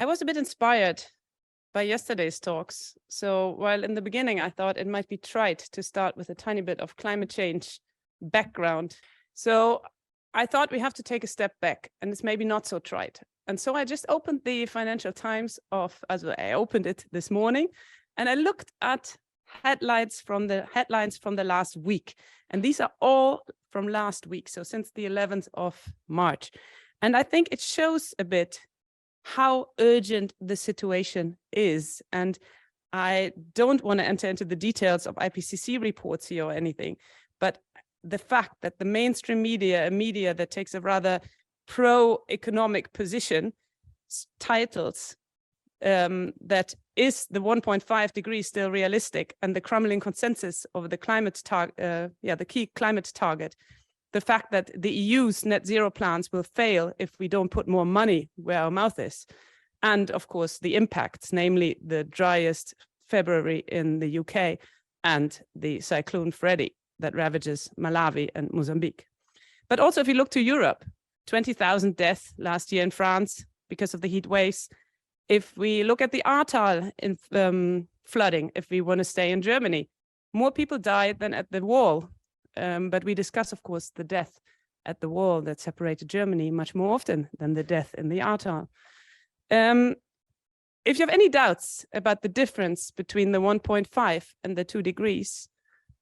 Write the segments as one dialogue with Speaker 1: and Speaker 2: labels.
Speaker 1: I was a bit inspired by yesterday's talks. So while in the beginning, I thought it might be trite to start with a tiny bit of climate change background. So I thought we have to take a step back, and it's maybe not so trite. And so I just opened the Financial Times I opened it this morning, and I looked at headlines from the last week. And these are all from last week, so since the 11th of March. And I think it shows a bit how urgent the situation is. And I don't want to enter into the details of IPCC reports here or anything, but the fact that the mainstream media, a media that takes a rather pro-economic position, titles that is the 1.5 degrees still realistic, and the crumbling consensus of the climate target, the key climate target, the fact that the EU's net zero plans will fail if we don't put more money where our mouth is, and of course the impacts, namely the driest February in the UK and the cyclone Freddy that ravages Malawi and Mozambique. But also if you look to Europe, 20,000 deaths last year in France because of the heat waves. If we look at the Ahrtal in flooding, if we want to stay in Germany, more people died than at the wall. But we discuss, of course, the death at the wall that separated Germany much more often than the death in the Ahrtal. If you have any doubts about the difference between the 1.5 and the 2 degrees,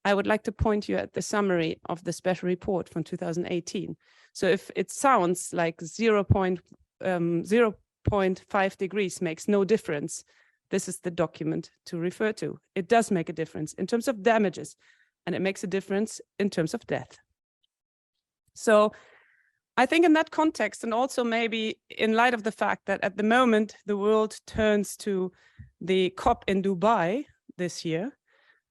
Speaker 1: I would like to point you at the summary of the special report from 2018. So if it sounds like 0.5 degrees makes no difference, this is the document to refer to. It does make a difference in terms of damages, and it makes a difference in terms of death. So I think in that context, and also maybe in light of the fact that at the moment the world turns to the COP in Dubai this year,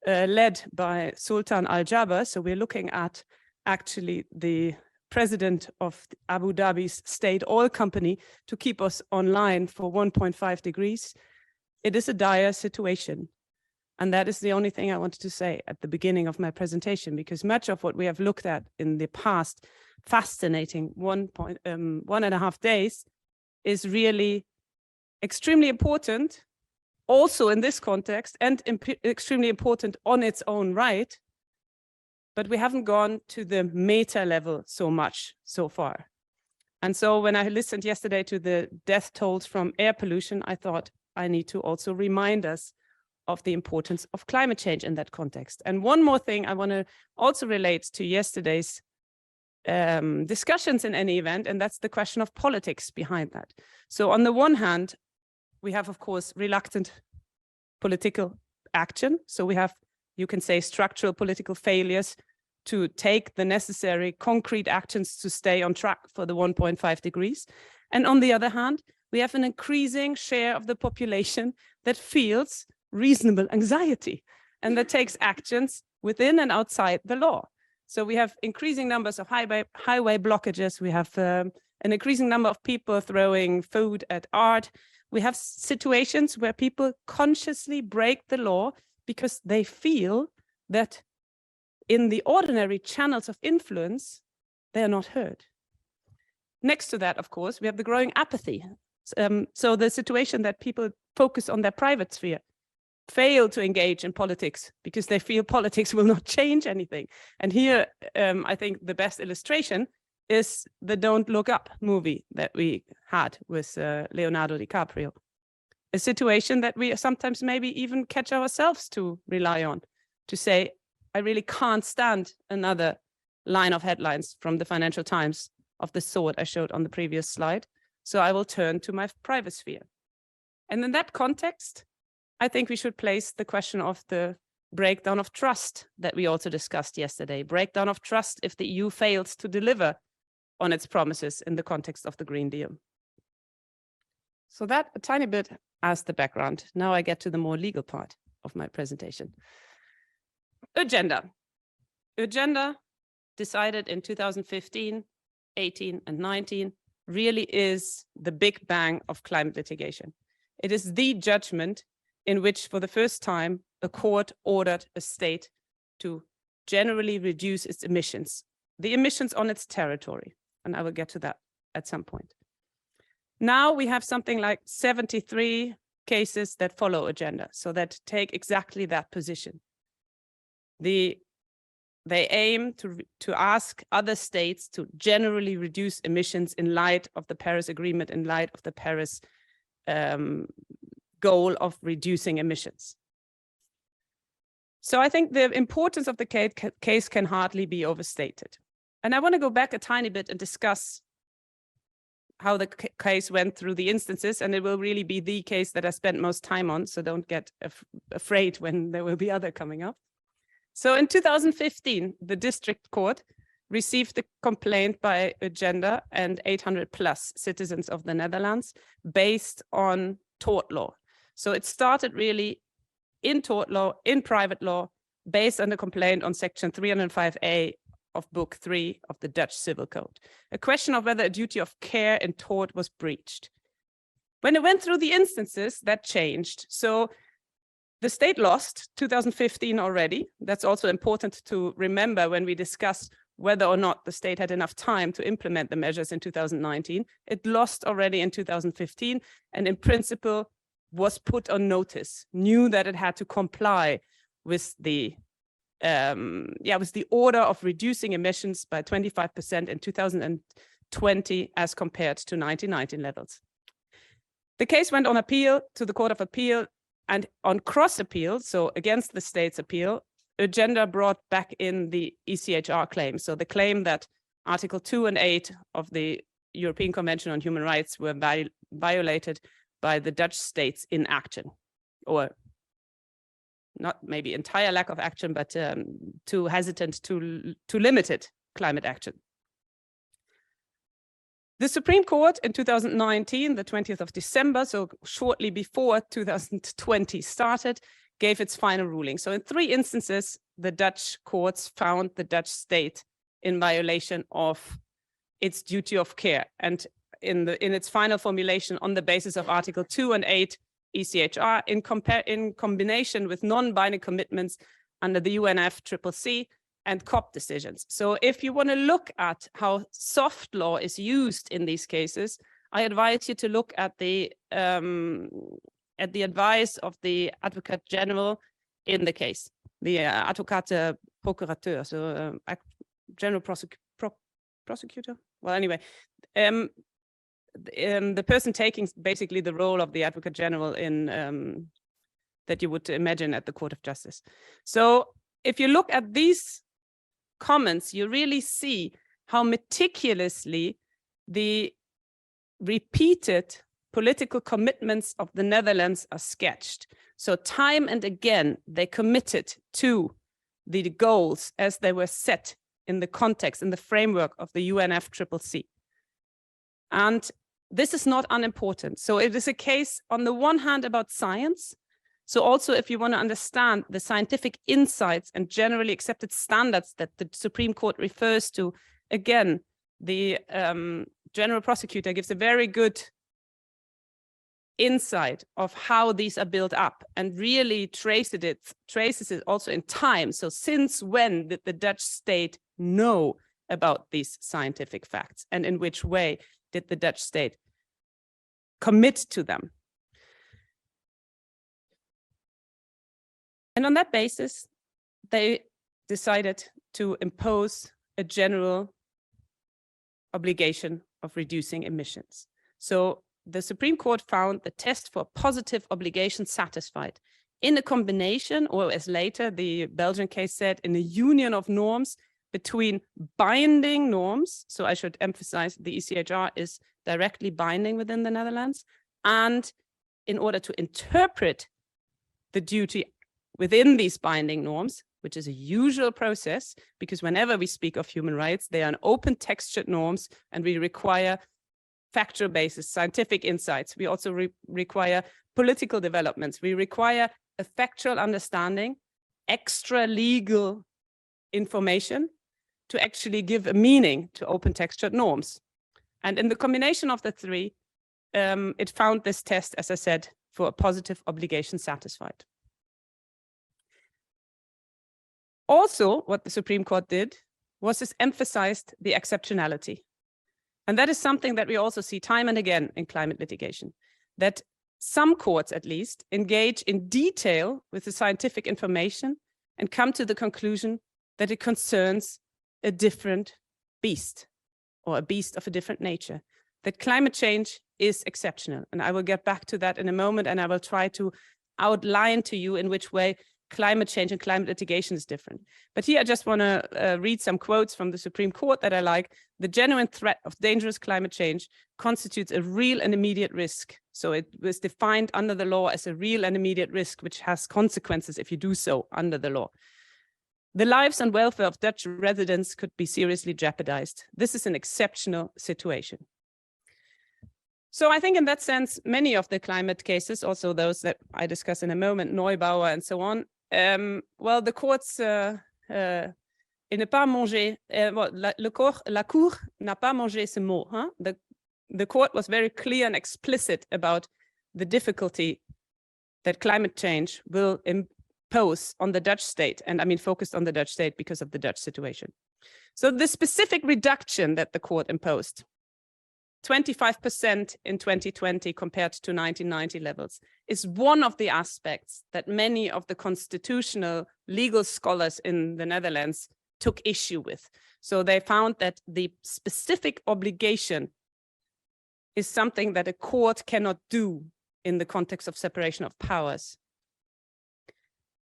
Speaker 1: led by Sultan Al Jaber. So we're looking at actually the president of Abu Dhabi's state oil company to keep us online for 1.5 degrees. It is a dire situation. And that is the only thing I wanted to say at the beginning of my presentation, because much of what we have looked at in the past fascinating 1.5 days is really extremely important, also in this context, and extremely important on its own right. But we haven't gone to the meta level so much so far. And so when I listened yesterday to the death tolls from air pollution, I thought I need to also remind us of the importance of climate change in that context. And one more thing I want to also relate to yesterday's discussions in any event, and that's the question of politics behind that. So on the one hand, we have, of course, reluctant political action. So we have, you can say, structural political failures to take the necessary concrete actions to stay on track for the 1.5 degrees. And on the other hand, we have an increasing share of the population that feels reasonable anxiety and that takes actions within and outside the law. So we have increasing numbers of highway blockages. We have an increasing number of people throwing food at art. We have situations where people consciously break the law because they feel that in the ordinary channels of influence, they are not heard. Next to that, of course, we have the growing apathy. So the situation that people focus on their private sphere, fail to engage in politics because they feel politics will not change anything. And here, I think the best illustration is the Don't Look Up movie that we had with Leonardo DiCaprio. A situation that we sometimes maybe even catch ourselves to rely on, to say, I really can't stand another line of headlines from the Financial Times of the sort I showed on the previous slide. So I will turn to my private sphere. And in that context, I think we should place the question of the breakdown of trust that we also discussed yesterday. Breakdown of trust if the EU fails to deliver on its promises in the context of the Green Deal. So that a tiny bit as the background. Now I get to the more legal part of my presentation. Urgenda. Urgenda, decided in 2015, 18, and 19, really is the big bang of climate litigation. It is the judgment in which, for the first time, a court ordered a state to generally reduce its emissions, the emissions on its territory. And I will get to that at some point. Now we have something like 73 cases that follow Urgenda, so that take exactly that position. They aim to ask other states to generally reduce emissions in light of the Paris Agreement, in light of the Paris goal of reducing emissions. So I think the importance of the case can hardly be overstated. And I want to go back a tiny bit and discuss how the case went through the instances, and it will really be the case that I spent most time on, so don't get afraid when there will be other coming up. So in 2015, the district court received a complaint by Urgenda and 800 plus citizens of the Netherlands based on tort law. So it started really in tort law, in private law, based on a complaint on section 305A of Book 3 of the Dutch Civil Code, a question of whether a duty of care in tort was breached. When it went through the instances, that changed. So the state lost 2015 already. That's also important to remember when we discuss whether or not the state had enough time to implement the measures in 2019. It lost already in 2015, and in principle was put on notice, knew that it had to comply with the order of reducing emissions by 25% in 2020 as compared to 1919 levels. The case went on appeal to the Court of Appeal, and on cross appeal, so against the state's appeal, Urgenda brought back in the ECHR claim. So the claim that Article 2 and 8 of the European Convention on Human Rights were violated by the Dutch state's inaction, or not maybe entire lack of action, but too hesitant, too limited climate action. The Supreme Court in 2019, the 20th of December, so shortly before 2020 started, gave its final ruling. So in 3 instances, the Dutch courts found the Dutch state in violation of its duty of care, and in its final formulation on the basis of Article 2 and 8 ECHR in combination with non-binding commitments under the UNFCCC and COP decisions. So if you want to look at how soft law is used in these cases, I advise you to look at the advice of the Advocate General in the case, the Advocate Procurateur, so General Prosecutor. Well, anyway, the person taking basically the role of the Advocate General in that you would imagine at the Court of Justice. So if you look at these comments, you really see how meticulously the repeated political commitments of the Netherlands are sketched. So time and again, they committed to the goals as they were set in the context, in the framework of the UNFCCC. And this is not unimportant. So it is a case on the one hand about science. So also if you want to understand the scientific insights and generally accepted standards that the Supreme Court refers to, again, the General Prosecutor gives a very good insight of how these are built up and really traces it also in time. So since when did the Dutch state know about these scientific facts, and in which way did the Dutch state commit to them? And on that basis, they decided to impose a general obligation of reducing emissions. So the Supreme Court found the test for positive obligation satisfied in a combination, or as later the Belgian case said, in a union of norms between binding norms. So I should emphasize the ECHR is directly binding within the Netherlands. And in order to interpret the duty within these binding norms, which is a usual process, because whenever we speak of human rights, they are an open textured norms, and we require factual basis, scientific insights. We also require political developments. We require a factual understanding, extra legal information to actually give a meaning to open textured norms. And in the combination of the three, it found this test, as I said, for a positive obligation satisfied. Also, what the Supreme Court did was this emphasized the exceptionality. And that is something that we also see time and again in climate litigation, that some courts at least engage in detail with the scientific information and come to the conclusion that it concerns a different beast or a beast of a different nature, that climate change is exceptional. And I will get back to that in a moment, and I will try to outline to you in which way climate change and climate litigation is different. But here I just want to read some quotes from the Supreme Court that I like. The genuine threat of dangerous climate change constitutes a real and immediate risk. So it was defined under the law as a real and immediate risk, which has consequences if you do so under the law. The lives and welfare of Dutch residents could be seriously jeopardized. This is an exceptional situation. So I think in that sense, many of the climate cases, also those that I discuss in a moment, Neubauer and so on, well, the courts n'a pas mangé, la cour n'a pas mangé ce mot. Huh? The court was very clear and explicit about the difficulty that climate change will impose on the Dutch state. And I mean, focused on the Dutch state because of the Dutch situation. So the specific reduction that the court imposed, 25% in 2020 compared to 1990 levels, is one of the aspects that many of the constitutional legal scholars in the Netherlands took issue with. So they found that the specific obligation is something that a court cannot do in the context of separation of powers.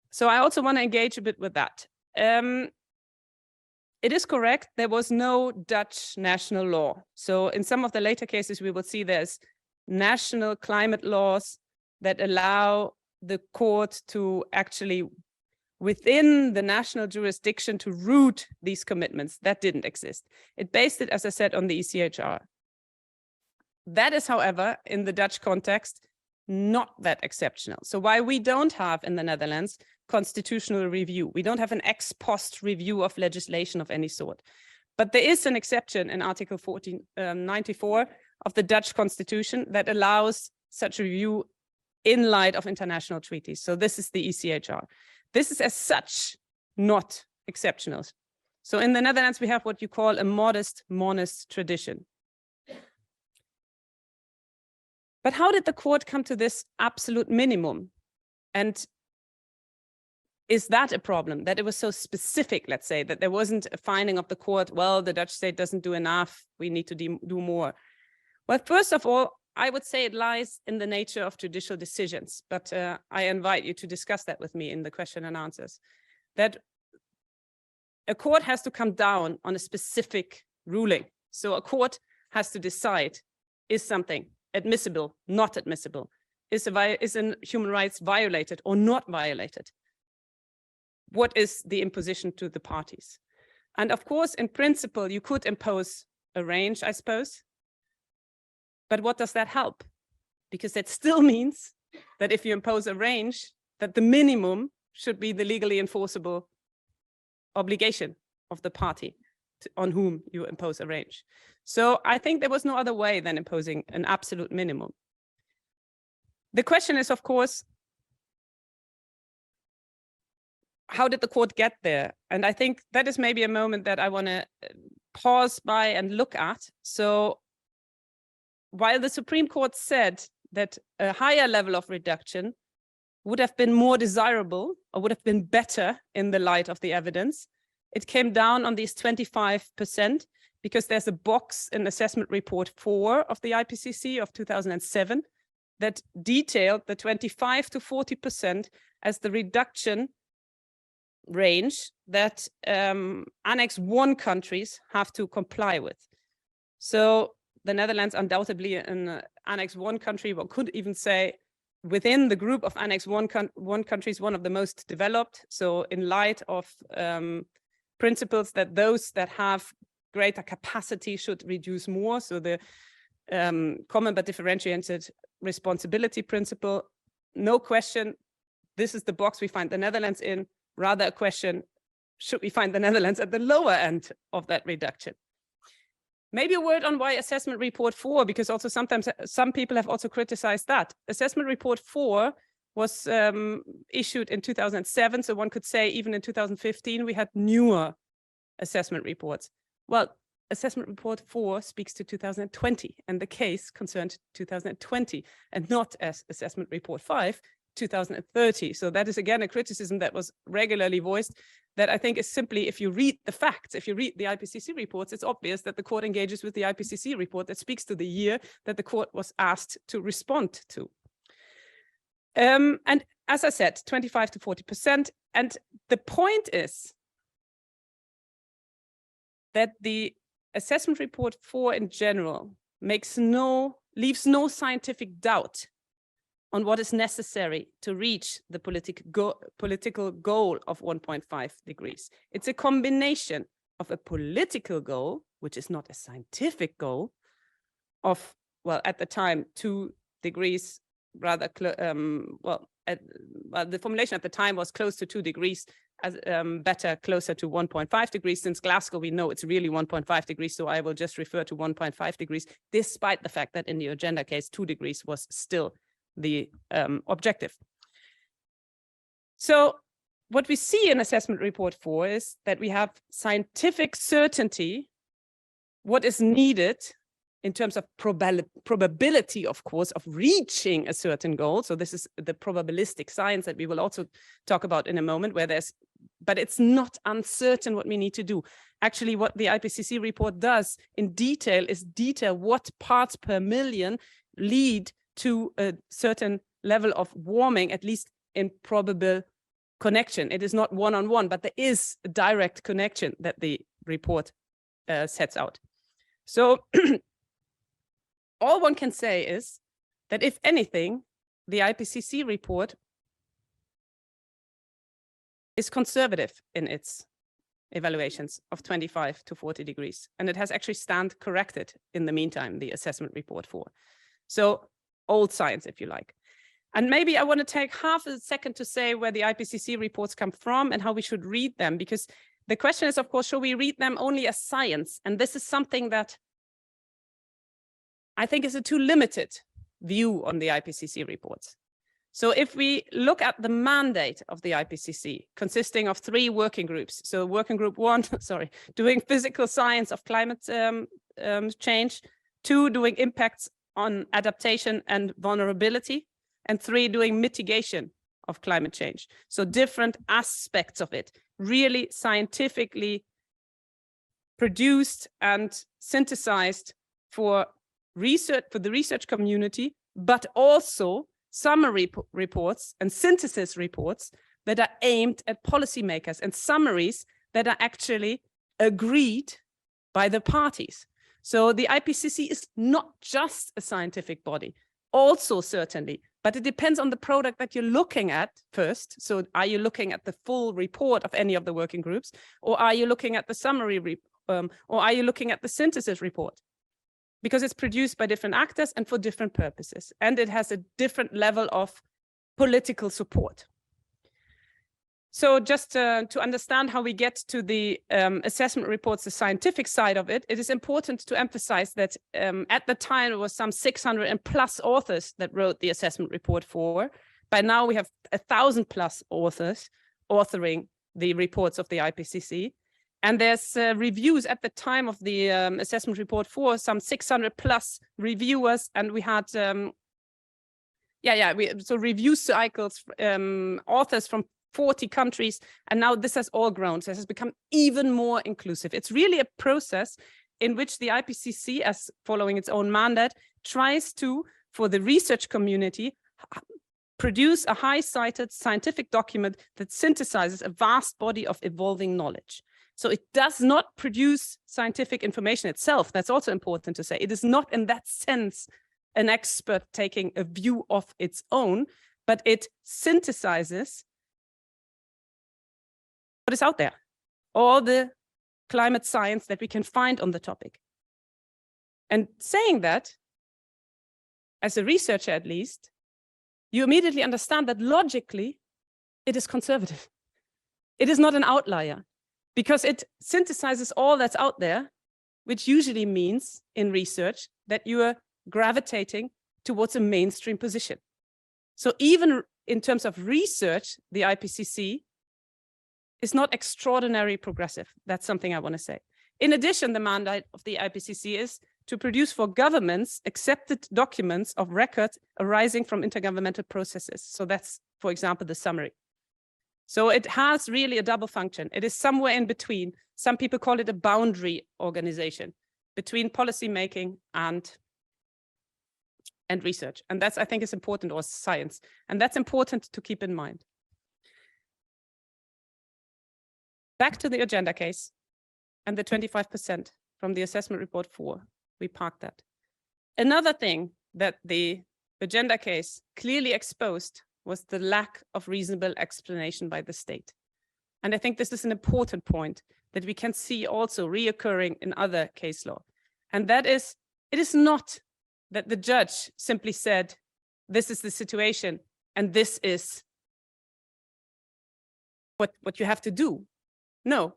Speaker 1: So I also want to engage a bit with that. It is correct, there was no Dutch national law. So in some of the later cases, we will see there's national climate laws that allow the court to actually, within the national jurisdiction, to root these commitments. That didn't exist. It based it, as I said, on the ECHR. That is, however, in the Dutch context, not that exceptional. So why we don't have in the Netherlands constitutional review. We don't have an ex post review of legislation of any sort. But there is an exception in Article 1494 of the Dutch Constitution that allows such a review in light of international treaties. So this is the ECHR. This is as such not exceptional. So in the Netherlands, we have what you call a modest monist tradition. But how did the court come to this absolute minimum? And is that a problem, that it was so specific, let's say, that there wasn't a finding of the court, well, the Dutch state doesn't do enough, we need to do more? Well, first of all, I would say it lies in the nature of judicial decisions, but I invite you to discuss that with me in the question and answers, that a court has to come down on a specific ruling. So a court has to decide, is something admissible, not admissible? Is a human rights violated or not violated? What is the imposition to the parties? And of course, in principle, you could impose a range, I suppose. But what does that help? Because that still means that if you impose a range, that the minimum should be the legally enforceable obligation of the party on whom you impose a range. So I think there was no other way than imposing an absolute minimum. The question is, of course, how did the court get there? And I think that is maybe a moment that I want to pause by and look at. So while the Supreme Court said that a higher level of reduction would have been more desirable or would have been better in the light of the evidence, it came down on these 25% because there's a box in assessment report 4 of the IPCC of 2007 that detailed the 25 to 40% as the reduction range that Annex 1 countries have to comply with. So the Netherlands undoubtedly in Annex 1 country, one could even say within the group of Annex 1 countries, one of the most developed. So in light of principles that those that have greater capacity should reduce more. So the common but differentiated responsibility principle, no question, this is the box we find the Netherlands in. Rather a question, should we find the Netherlands at the lower end of that reduction? Maybe a word on why assessment report 4, because also sometimes some people have also criticized that. Assessment report 4 was issued in 2007. So one could say even in 2015, we had newer assessment reports. Well, assessment report 4 speaks to 2020, and the case concerned 2020, and not as assessment report 5, 2030. So that is again a criticism that was regularly voiced, that I think is simply, if you read the facts, if you read the IPCC reports, it's obvious that the court engages with the IPCC report that speaks to the year that the court was asked to respond to. And as I said, 25 to 40%. And the point is that the assessment report 4 in general leaves no scientific doubt on what is necessary to reach the political goal of 1.5 degrees. It's a combination of a political goal, which is not a scientific goal, of, well, at the time, 2 degrees, rather, the formulation at the time was close to 2 degrees, as better closer to 1.5 degrees. Since Glasgow, we know it's really 1.5 degrees, so I will just refer to 1.5 degrees, despite the fact that in the Urgenda case, 2 degrees was still the objective. So what we see in assessment report 4 is that we have scientific certainty, what is needed in terms of probability, of course, of reaching a certain goal. So this is the probabilistic science that we will also talk about in a moment, but it's not uncertain what we need to do. Actually, what the IPCC report does in detail is detail what parts per million lead to a certain level of warming, at least in probable connection. It is not one-on-one, but there is a direct connection that the report sets out. So all one can say is that, if anything, the IPCC report is conservative in its evaluations of 25 to 40 degrees. And it has actually stand corrected in the meantime, the assessment report 4. So old science, if you like. And maybe I want to take half a second to say where the IPCC reports come from and how we should read them, because the question is, of course, should we read them only as science? And this is something that I think is a too limited view on the IPCC reports. So if we look at the mandate of the IPCC, consisting of 3 working groups, so working group 1, doing physical science of climate change, 2, doing impacts on adaptation and vulnerability, and 3, doing mitigation of climate change. So different aspects of it, really scientifically produced and synthesized for research, for the research community, but also summary reports and synthesis reports that are aimed at policymakers, and summaries that are actually agreed by the parties. So the IPCC is not just a scientific body, also certainly, but it depends on the product that you're looking at first. So are you looking at the full report of any of the working groups, or are you looking at the summary, or are you looking at the synthesis report? Because it's produced by different actors and for different purposes, and it has a different level of political support. So just to understand how we get to the assessment reports, the scientific side of it, it is important to emphasize that at the time it was some 600+ authors that wrote the assessment report 4. By now we have 1,000+ authors authoring the reports of the IPCC. And there's reviews at the time of the assessment report 4, some 600+ reviewers, and we had so review cycles, authors from 40 countries, and now this has all grown. So it has become even more inclusive. It's really a process in which the IPCC, as following its own mandate, tries to, for the research community, produce a high-cited scientific document that synthesizes a vast body of evolving knowledge. So it does not produce scientific information itself. That's also important to say. It is not in that sense an expert taking a view of its own, but it synthesizes what is out there, all the climate science that we can find on the topic. And saying that, as a researcher at least, you immediately understand that logically it is conservative. It is not an outlier, because it synthesizes all that's out there, which usually means in research that you are gravitating towards a mainstream position. So even in terms of research, the IPCC is not extraordinarily progressive. That's something I want to say. In addition, the mandate of the IPCC is to produce for governments accepted documents of record arising from intergovernmental processes. So that's, for example, the summary. So it has really a double function. It is somewhere in between. Some people call it a boundary organization between policy making and research. And that's, I think, is important, or science. And that's important to keep in mind. Back to the Urgenda case and the 25% from the assessment report 4. We parked that. Another thing that the Urgenda case clearly exposed was the lack of reasonable explanation by the state. And I think this is an important point that we can see also reoccurring in other case law. And that is, it is not that the judge simply said, this is the situation and this is what you have to do. No,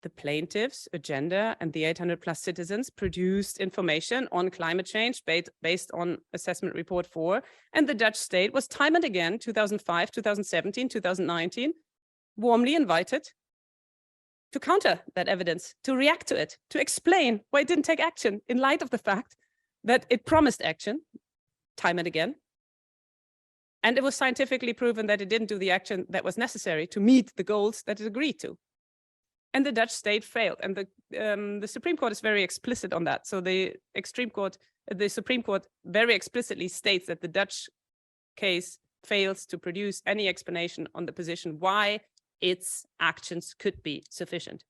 Speaker 1: the plaintiffs, Urgenda, and the 800+ citizens produced information on climate change based on assessment report 4, and the Dutch state was time and again, 2005, 2017, 2019, warmly invited to counter that evidence, to react to it, to explain why it didn't take action in light of the fact that it promised action time and again. And it was scientifically proven that it didn't do the action that was necessary to meet the goals that it agreed to. And the Dutch state failed. And the Supreme Court is very explicit on that. So the Supreme Court very explicitly states that the Dutch case fails to produce any explanation on the position why its actions could be sufficient.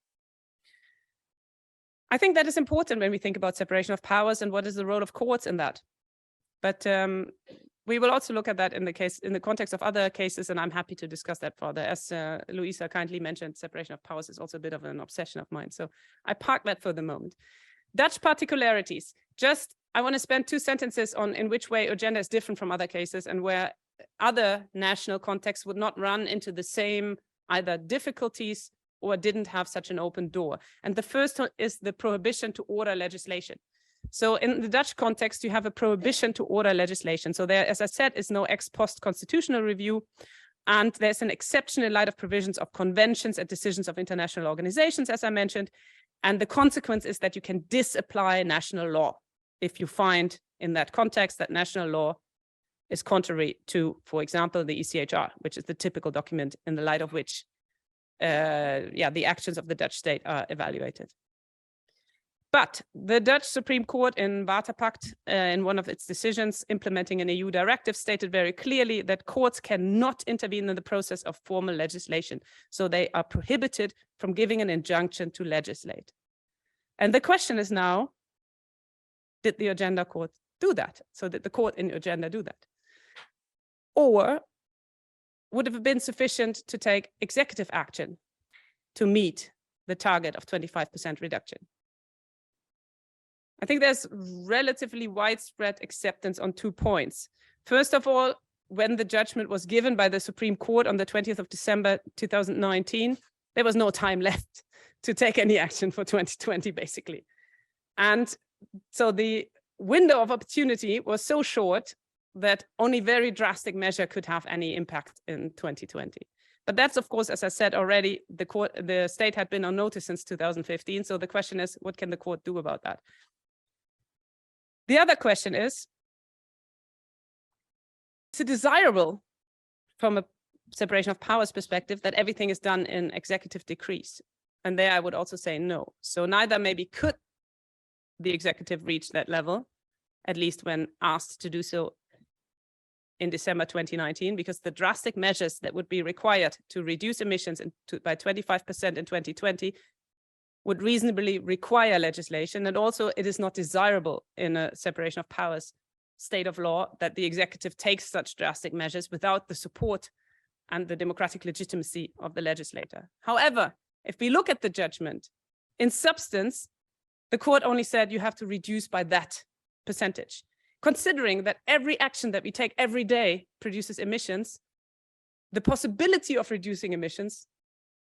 Speaker 1: I think that is important when we think about separation of powers and what is the role of courts in that. But we will also look at that in the context of other cases, and I'm happy to discuss that further. As Louisa kindly mentioned, separation of powers is also a bit of an obsession of mine. So I park that for the moment. Dutch particularities. I want to spend 2 sentences on in which way Urgenda is different from other cases and where other national contexts would not run into the same either difficulties or didn't have such an open door. And the first is the prohibition to order legislation. So in the Dutch context, you have a prohibition to order legislation. So there, as I said, is no ex post constitutional review. And there's an exception in light of provisions of conventions and decisions of international organizations, as I mentioned. And the consequence is that you can disapply national law if you find in that context that national law is contrary to, for example, the ECHR, which is the typical document in the light of which the actions of the Dutch state are evaluated. But the Dutch Supreme Court in Waterpact, in one of its decisions implementing an EU directive, stated very clearly that courts cannot intervene in the process of formal legislation. So they are prohibited from giving an injunction to legislate. And the question is now, did the Urgenda court do that? So did the court in Urgenda do that? Or would it have been sufficient to take executive action to meet the target of 25% reduction? I think there's relatively widespread acceptance on 2 points. First of all, when the judgment was given by the Supreme Court on the 20th of December 2019, there was no time left to take any action for 2020, basically. And so the window of opportunity was so short that only very drastic measure could have any impact in 2020. But that's, of course, as I said already, the state had been on notice since 2015. So the question is, what can the court do about that? The other question is it desirable from a separation of powers perspective that everything is done in executive decrees? And there I would also say no. So neither maybe could the executive reach that level, at least when asked to do so in December 2019, because the drastic measures that would be required to reduce emissions by 25% in 2020 would reasonably require legislation. And also it is not desirable in a separation of powers state of law that the executive takes such drastic measures without the support and the democratic legitimacy of the legislator. However, if we look at the judgment, in substance, the court only said you have to reduce by that percentage. Considering that every action that we take every day produces emissions, the possibility of reducing emissions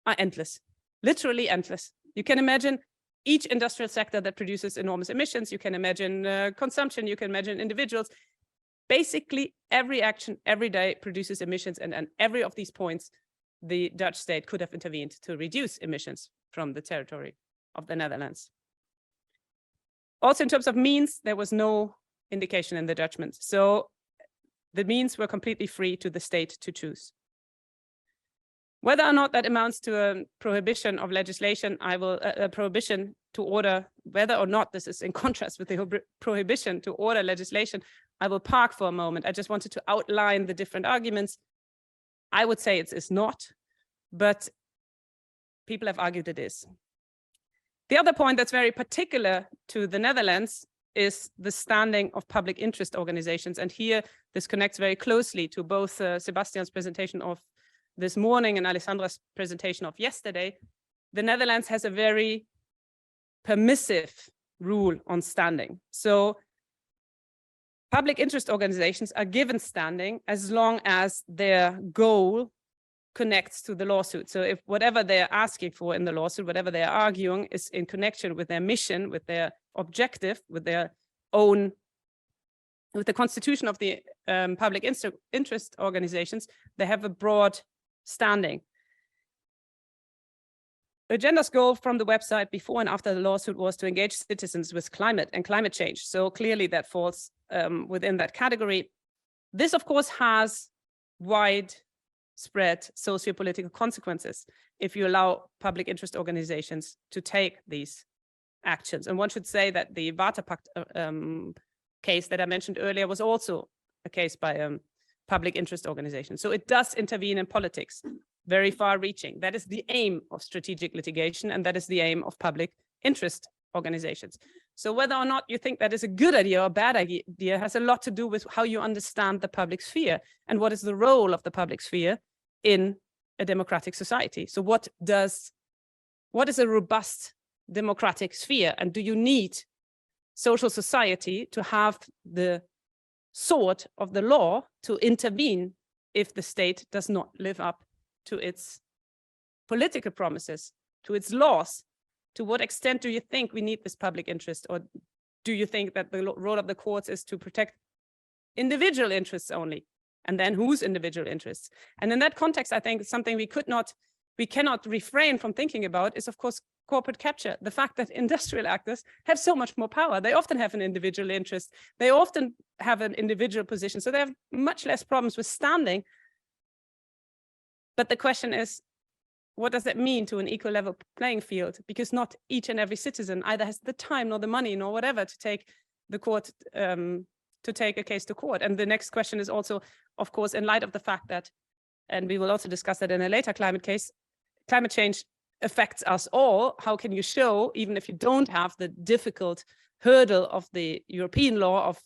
Speaker 1: are endless, literally endless. You can imagine each industrial sector that produces enormous emissions. You can imagine consumption. You can imagine individuals. Basically, every action every day produces emissions. And every of these points, the Dutch state could have intervened to reduce emissions from the territory of the Netherlands. Also, in terms of means, there was no indication in the judgment. So the means were completely free to the state to choose. Whether or not that amounts to a prohibition of legislation, a prohibition to order, whether or not this is in contrast with the prohibition to order legislation, I will park for a moment. I just wanted to outline the different arguments. I would say it's not, but people have argued it is. The other point that's very particular to the Netherlands is the standing of public interest organizations. And here, this connects very closely to both Sebastian's presentation of this morning and Alessandra's presentation of yesterday. The Netherlands has a very permissive rule on standing. So public interest organizations are given standing as long as their goal connects to the lawsuit. So if whatever they're asking for in the lawsuit, whatever they're arguing is in connection with their mission, with their objective, with their own, with the constitution of the public interest organizations, they have a broad standing. Urgenda's goal from the website before and after the lawsuit was to engage citizens with climate and climate change. So clearly that falls within that category. This, of course, has widespread socio-political consequences if you allow public interest organizations to take these actions. And one should say that the Waterpact case that I mentioned earlier was also a case by public interest organizations. So it does intervene in politics, very far-reaching. That is the aim of strategic litigation, and that is the aim of public interest organizations. So whether or not you think that is a good idea or a bad idea has a lot to do with how you understand the public sphere and what is the role of the public sphere in a democratic society. So what is a robust democratic sphere, and do you need social society to have the sword of the law to intervene if the state does not live up to its political promises, to its laws? To what extent do you think we need this public interest? Or do you think that the role of the courts is to protect individual interests only? And then whose individual interests? And in that context, I think something we cannot refrain from thinking about is, of course, corporate capture. The fact that industrial actors have so much more power. They often have an individual interest. They often have an individual position. So they have much less problems with standing. But the question is, what does that mean to an equal level playing field? Because not each and every citizen either has the time nor the money nor whatever to take the court, to take a case to court. And the next question is also, of course, in light of the fact that, and we will also discuss that in a later climate case, climate change affects us all. How can you show, even if you don't have the difficult hurdle of the European law of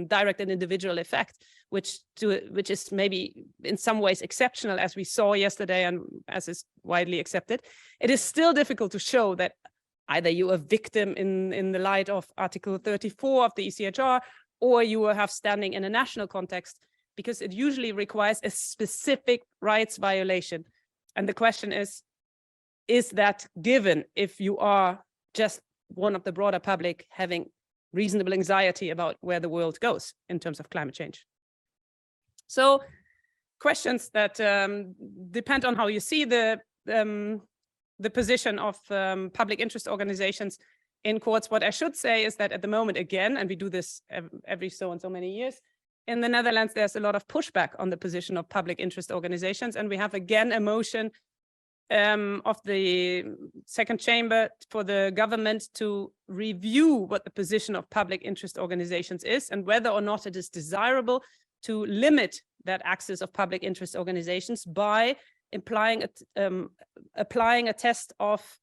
Speaker 1: direct and individual effect, which is maybe in some ways exceptional, as we saw yesterday and as is widely accepted, it is still difficult to show that either you are a victim in the light of Article 34 of the ECHR, or you have standing in a national context, because it usually requires a specific rights violation. And the question is that given if you are just one of the broader public having reasonable anxiety about where the world goes in terms of climate change? So questions that depend on how you see the position of public interest organizations in courts. What I should say is that at the moment, again, and we do this every so and so many years, in the Netherlands, there's a lot of pushback on the position of public interest organizations. And we have again a motion of the second chamber for the government to review what the position of public interest organizations is and whether or not it is desirable to limit that access of public interest organizations by applying a test of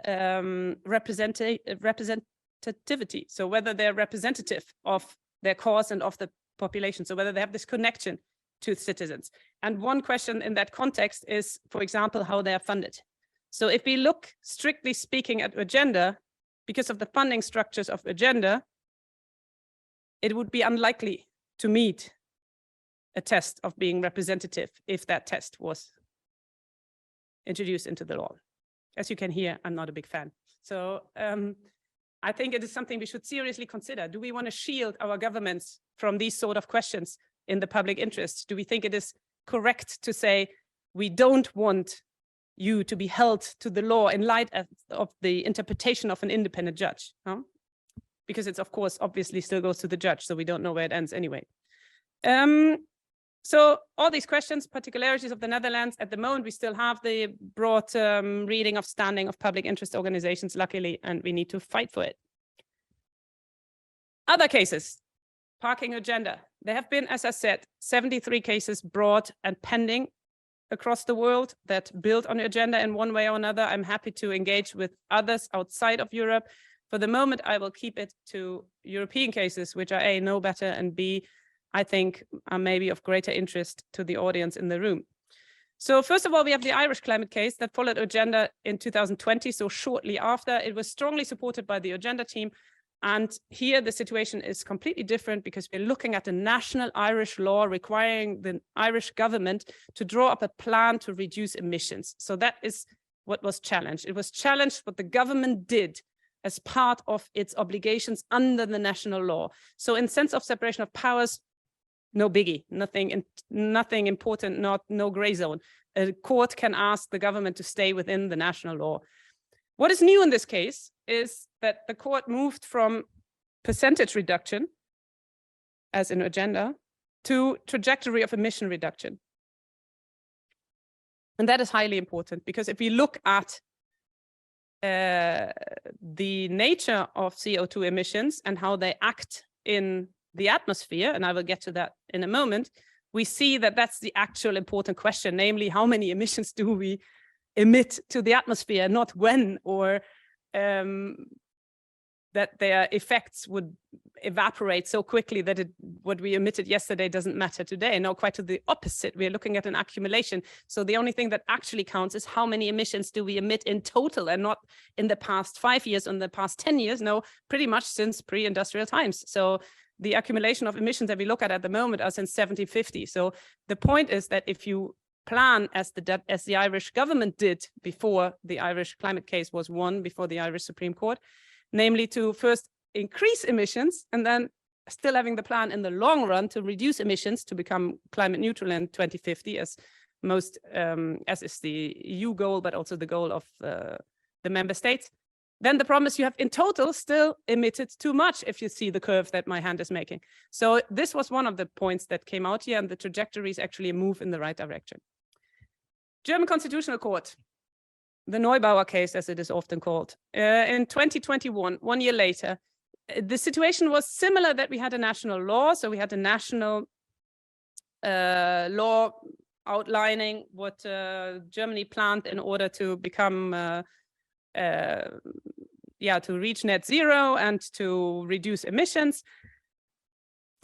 Speaker 1: representativity. So whether they're representative of their cause and of the population, so whether they have this connection to citizens. And one question in that context is, for example, how they are funded. So if we look strictly speaking at Urgenda, because of the funding structures of Urgenda, it would be unlikely to meet a test of being representative if that test was introduced into the law. As you can hear, I'm not a big fan. So I think it is something we should seriously consider. Do we want to shield our governments from these sort of questions in the public interest? Do we think it is correct to say we don't want you to be held to the law in light of the interpretation of an independent judge? Huh? because it's, of course, obviously still goes to the judge, so we don't know where it ends anyway. So all these questions, particularities of the Netherlands, at the moment, we still have the broad reading of standing of public interest organizations, luckily, and we need to fight for it. Other cases, parking Urgenda. There have been, as I said, 73 cases brought and pending across the world that build on Urgenda in one way or another. I'm happy to engage with others outside of Europe. For the moment, I will keep it to European cases, which are A, no better, and B, I think are maybe of greater interest to the audience in the room. So first of all, we have the Irish climate case that followed Urgenda in 2020, so shortly after. It was strongly supported by the Urgenda team. And here the situation is completely different because we're looking at a national Irish law requiring the Irish government to draw up a plan to reduce emissions. So that is what was challenged. It was challenged what the government did as part of its obligations under the national law. So in sense of separation of powers, no biggie, nothing important, no gray zone. A court can ask the government to stay within the national law. What is new in this case is that the court moved from percentage reduction, as in Urgenda, to trajectory of emission reduction. And that is highly important because if we look at the nature of CO2 emissions and how they act in the atmosphere, and I will get to that in a moment, we see that that's the actual important question, namely, how many emissions do we emit to the atmosphere, not when, or that their effects would evaporate so quickly that what we emitted yesterday doesn't matter today. No, quite to the opposite. We're looking at an accumulation. So the only thing that actually counts is how many emissions do we emit in total, and not in the past 5 years, or in the past 10 years, no, pretty much since pre-industrial times. So the accumulation of emissions that we look at the moment are since 1750. So the point is that if you plan as the Irish government did before the Irish climate case was won, before the Irish Supreme Court, namely to first increase emissions and then still having the plan in the long run to reduce emissions to become climate neutral in 2050, as is the EU goal, but also the goal of the member states. Then the problem is you have in total still emitted too much if you see the curve that my hand is making. So this was one of the points that came out here, and the trajectory is actually a move in the right direction. German Constitutional Court, the Neubauer case, as it is often called, in 2021, 1 year later, the situation was similar, that we had a national law. So we had a national law outlining what Germany planned in order to become to reach net zero and to reduce emissions.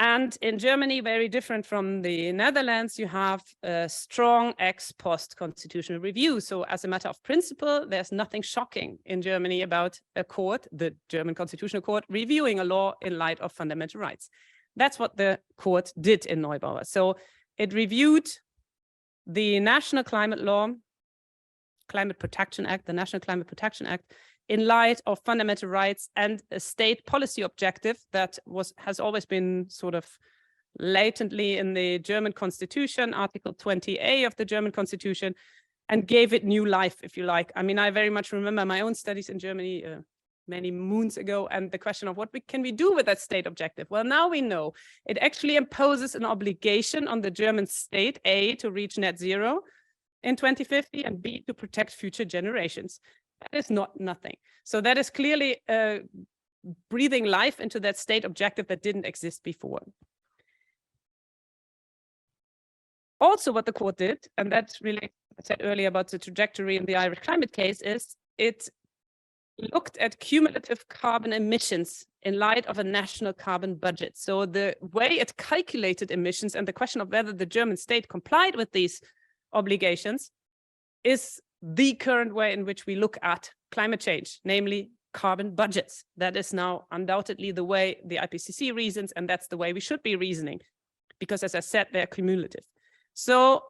Speaker 1: And in Germany, very different from the Netherlands, you have a strong ex post constitutional review. So as a matter of principle, there's nothing shocking in Germany about a court, the German Constitutional Court, reviewing a law in light of fundamental rights. That's what the court did in Neubauer. So it reviewed the national climate law, Climate Protection Act, the National Climate Protection Act, in light of fundamental rights and a state policy objective that has always been sort of latently in the German Constitution, Article 20A of the German Constitution, and gave it new life, if you like. I mean, I very much remember my own studies in Germany many moons ago, and the question of what can we do with that state objective? Well, now we know it actually imposes an obligation on the German state, A, to reach net zero in 2050, and B, to protect future generations. That is not nothing. So that is clearly breathing life into that state objective that didn't exist before. Also, what the court did, and that's really, I said earlier about the trajectory in the Irish climate case, is it looked at cumulative carbon emissions in light of a national carbon budget. So the way it calculated emissions and the question of whether the German state complied with these obligations is the current way in which we look at climate change, namely carbon budgets. That is now undoubtedly the way the IPCC reasons, and that's the way we should be reasoning, because as I said, they're cumulative. So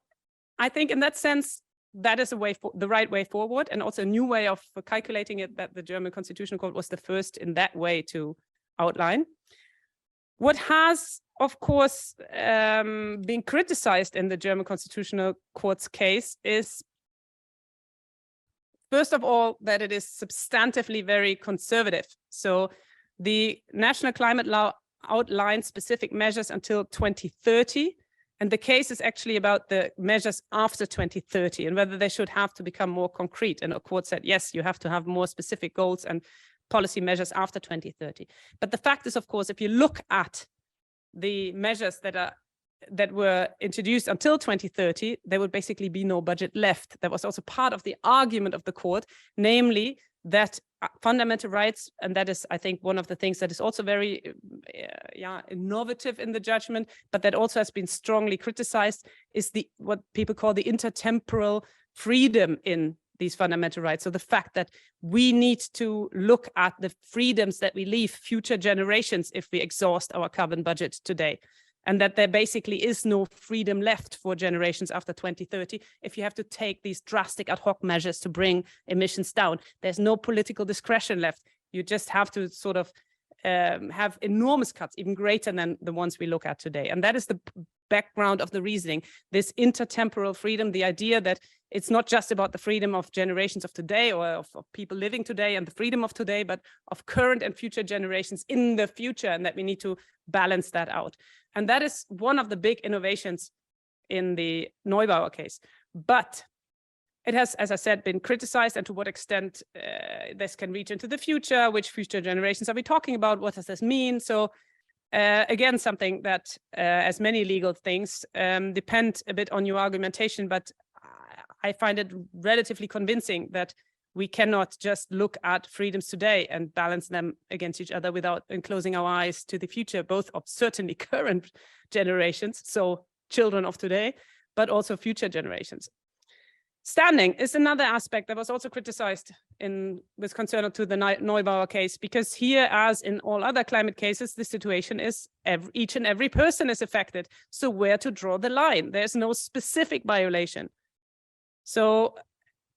Speaker 1: I think in that sense, that is the right way forward, and also a new way of calculating it that the German Constitutional Court was the first in that way to outline. What has, of course, been criticized in the German Constitutional Court's case is, first of all, that it is substantively very conservative. So The national climate law outlines specific measures until 2030. And the case is actually about the measures after 2030 and whether they should have to become more concrete. And the court said, yes, you have to have more specific goals and policy measures after 2030. But the fact is, of course, if you look at the measures that were introduced until 2030, there would basically be no budget left. That was also part of the argument of the court, namely that fundamental rights, and that is, I think, one of the things that is also very innovative in the judgment, but that also has been strongly criticized, is what people call the intertemporal freedom in these fundamental rights. So the fact that we need to look at the freedoms that we leave future generations if we exhaust our carbon budget today, and that there basically is no freedom left for generations after 2030 if you have to take these drastic ad hoc measures to bring emissions down. There's no political discretion left. You just have to sort of have enormous cuts, even greater than the ones we look at today. And that is the background of the reasoning, this intertemporal freedom, the idea that it's not just about the freedom of generations of today or of people living today and the freedom of today, but of current and future generations in the future, and that we need to balance that out. And that is one of the big innovations in the Neubauer case. But it has, as I said, been criticized, and to what extent this can reach into the future, which future generations are we talking about, what does this mean? So again, something that, as many legal things, depend a bit on your argumentation, but I find it relatively convincing that we cannot just look at freedoms today and balance them against each other without closing our eyes to the future, both of certainly current generations, so children of today, but also future generations. Standing is another aspect that was also criticized with concern to the Neubauer case, because here, as in all other climate cases, the situation is each and every person is affected. So where to draw the line? There's no specific violation. So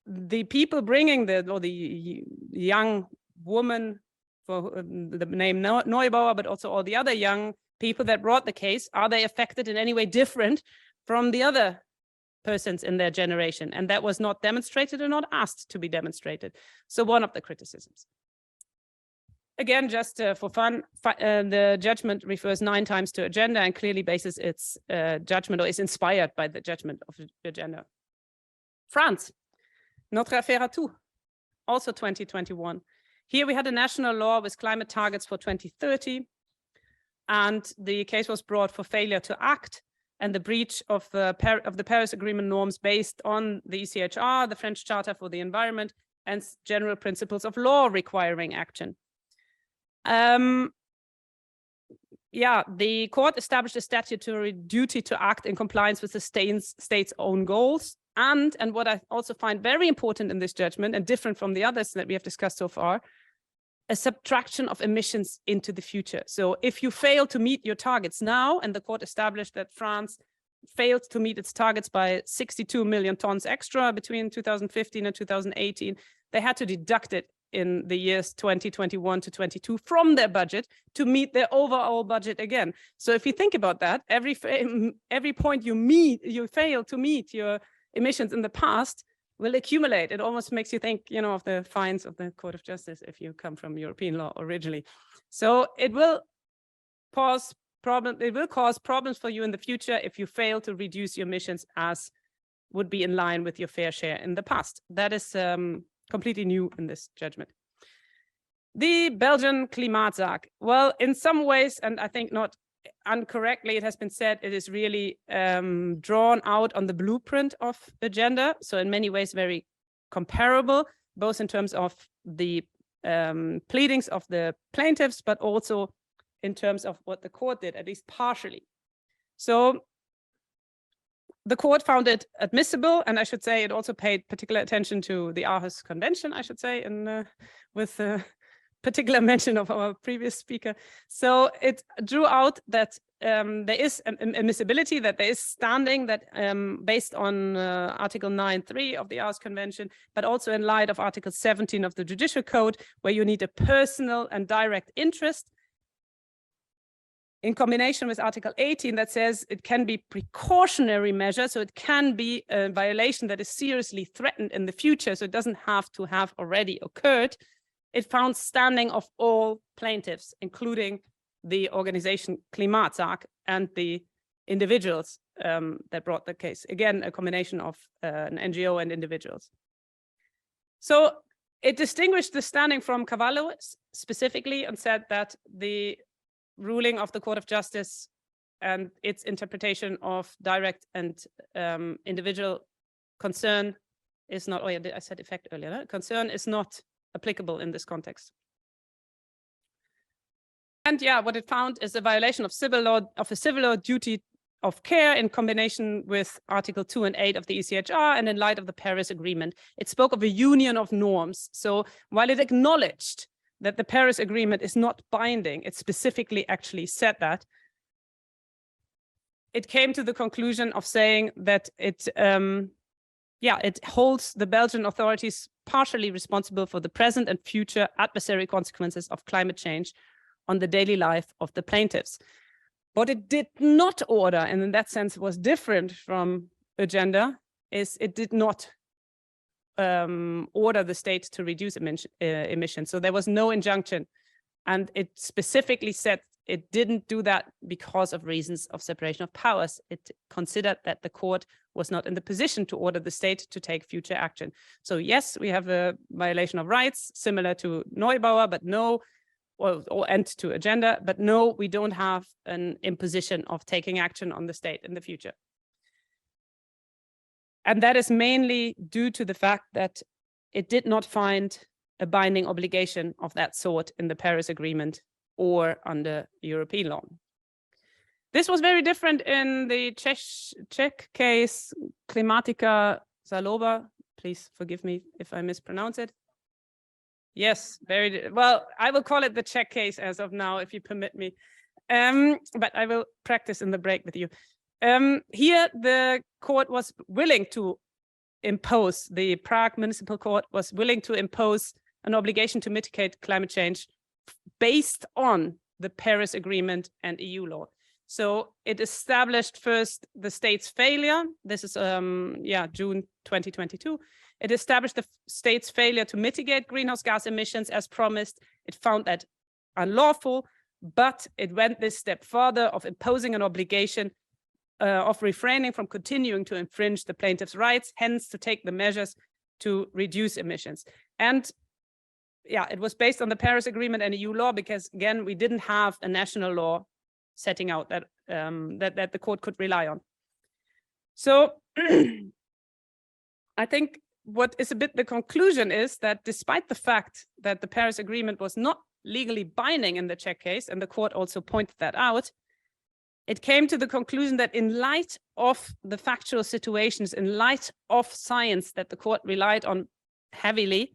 Speaker 1: the people bringing the young woman for the name Neubauer, but also all the other young people that brought the case, are they affected in any way different from the other persons in their generation? And that was not demonstrated or not asked to be demonstrated. So one of the criticisms. Again, just for fun, the judgment refers 9 times to Urgenda and clearly bases its judgment, or is inspired by the judgment of Urgenda. France, Notre Affaire à tout, also 2021. Here we had a national law with climate targets for 2030, and the case was brought for failure to act and the breach of the Paris Agreement norms based on the ECHR, the French Charter for the Environment, and general principles of law requiring action. The court established a statutory duty to act in compliance with the state's own goals. And what I also find very important in this judgment, and different from the others that we have discussed so far, a subtraction of emissions into the future. So if you fail to meet your targets now, and the court established that France failed to meet its targets by 62 million tons extra between 2015 and 2018, they had to deduct it in the years 2021 to 22 from their budget to meet their overall budget again. So if you think about that, every point you fail to meet your emissions in the past will accumulate. It almost makes you think, of the fines of the Court of Justice if you come from European law originally. So it will cause problems for you in the future if you fail to reduce your emissions as would be in line with your fair share in the past. That is completely new in this judgment. The Belgian Klimaatzaak. Well, in some ways, and I think not incorrectly, it has been said it is really drawn out on the blueprint of Urgenda. So in many ways, very comparable, both in terms of the pleadings of the plaintiffs, but also in terms of what the court did, at least partially. So the court found it admissible, and I should say it also paid particular attention to the Aarhus Convention, I should say, and with particular mention of our previous speaker. So it drew out that there is an admissibility, that there is standing that based on Article 9.3 of the Aarhus Convention, but also in light of Article 17 of the Judicial Code, where you need a personal and direct interest, in combination with Article 18 that says it can be precautionary measure, so it can be a violation that is seriously threatened in the future, so it doesn't have to have already occurred. it found standing of all plaintiffs, including the organization Klimatzak and the individuals that brought the case. Again, a combination of an NGO and individuals. So it distinguished the standing from Cavallo specifically and said that the ruling of the Court of Justice and its interpretation of direct and individual concern is not, oh yeah, I said effect earlier, no? Concern is not applicable in this context. And yeah, what it found is a violation of a civil law duty of care in combination with Article 2 and 8 of the ECHR, and in light of the Paris Agreement. It spoke of a union of norms. So while it acknowledged that the Paris Agreement is not binding, it specifically actually said that, it came to the conclusion of saying that it holds the Belgian authorities partially responsible for the present and future adversary consequences of climate change on the daily life of the plaintiffs. What it did not order, and in that sense was different from Urgenda, is it did not order the state to reduce emissions. So there was no injunction. And it specifically said it didn't do that because of reasons of separation of powers. It considered that the court was not in the position to order the state to take future action. So yes, we have a violation of rights similar to Neubauer, but no, and to Urgenda, but no, we don't have an imposition of taking action on the state in the future. And that is mainly due to the fact that it did not find a binding obligation of that sort in the Paris Agreement or under European law. This was very different in the Czech case, Klimatika Zaloba. Please forgive me if I mispronounce it. Yes, very well. I will call it the Czech case as of now, if you permit me. But I will practice in the break with you. Here, the court was willing to impose, the Prague Municipal Court was willing to impose an obligation to mitigate climate change based on the Paris Agreement and EU law. So it established first the state's failure. This is June 2022. It established the state's failure to mitigate greenhouse gas emissions as promised. It found that unlawful, but it went this step further of imposing an obligation of refraining from continuing to infringe the plaintiff's rights, hence to take the measures to reduce emissions. And yeah, it was based on the Paris Agreement and EU law because, again, we didn't have a national law setting out that that the court could rely on. So I think what is a bit the conclusion is that despite the fact that the Paris Agreement was not legally binding in the Czech case, and the court also pointed that out, it came to the conclusion that in light of the factual situations, in light of science that the court relied on heavily,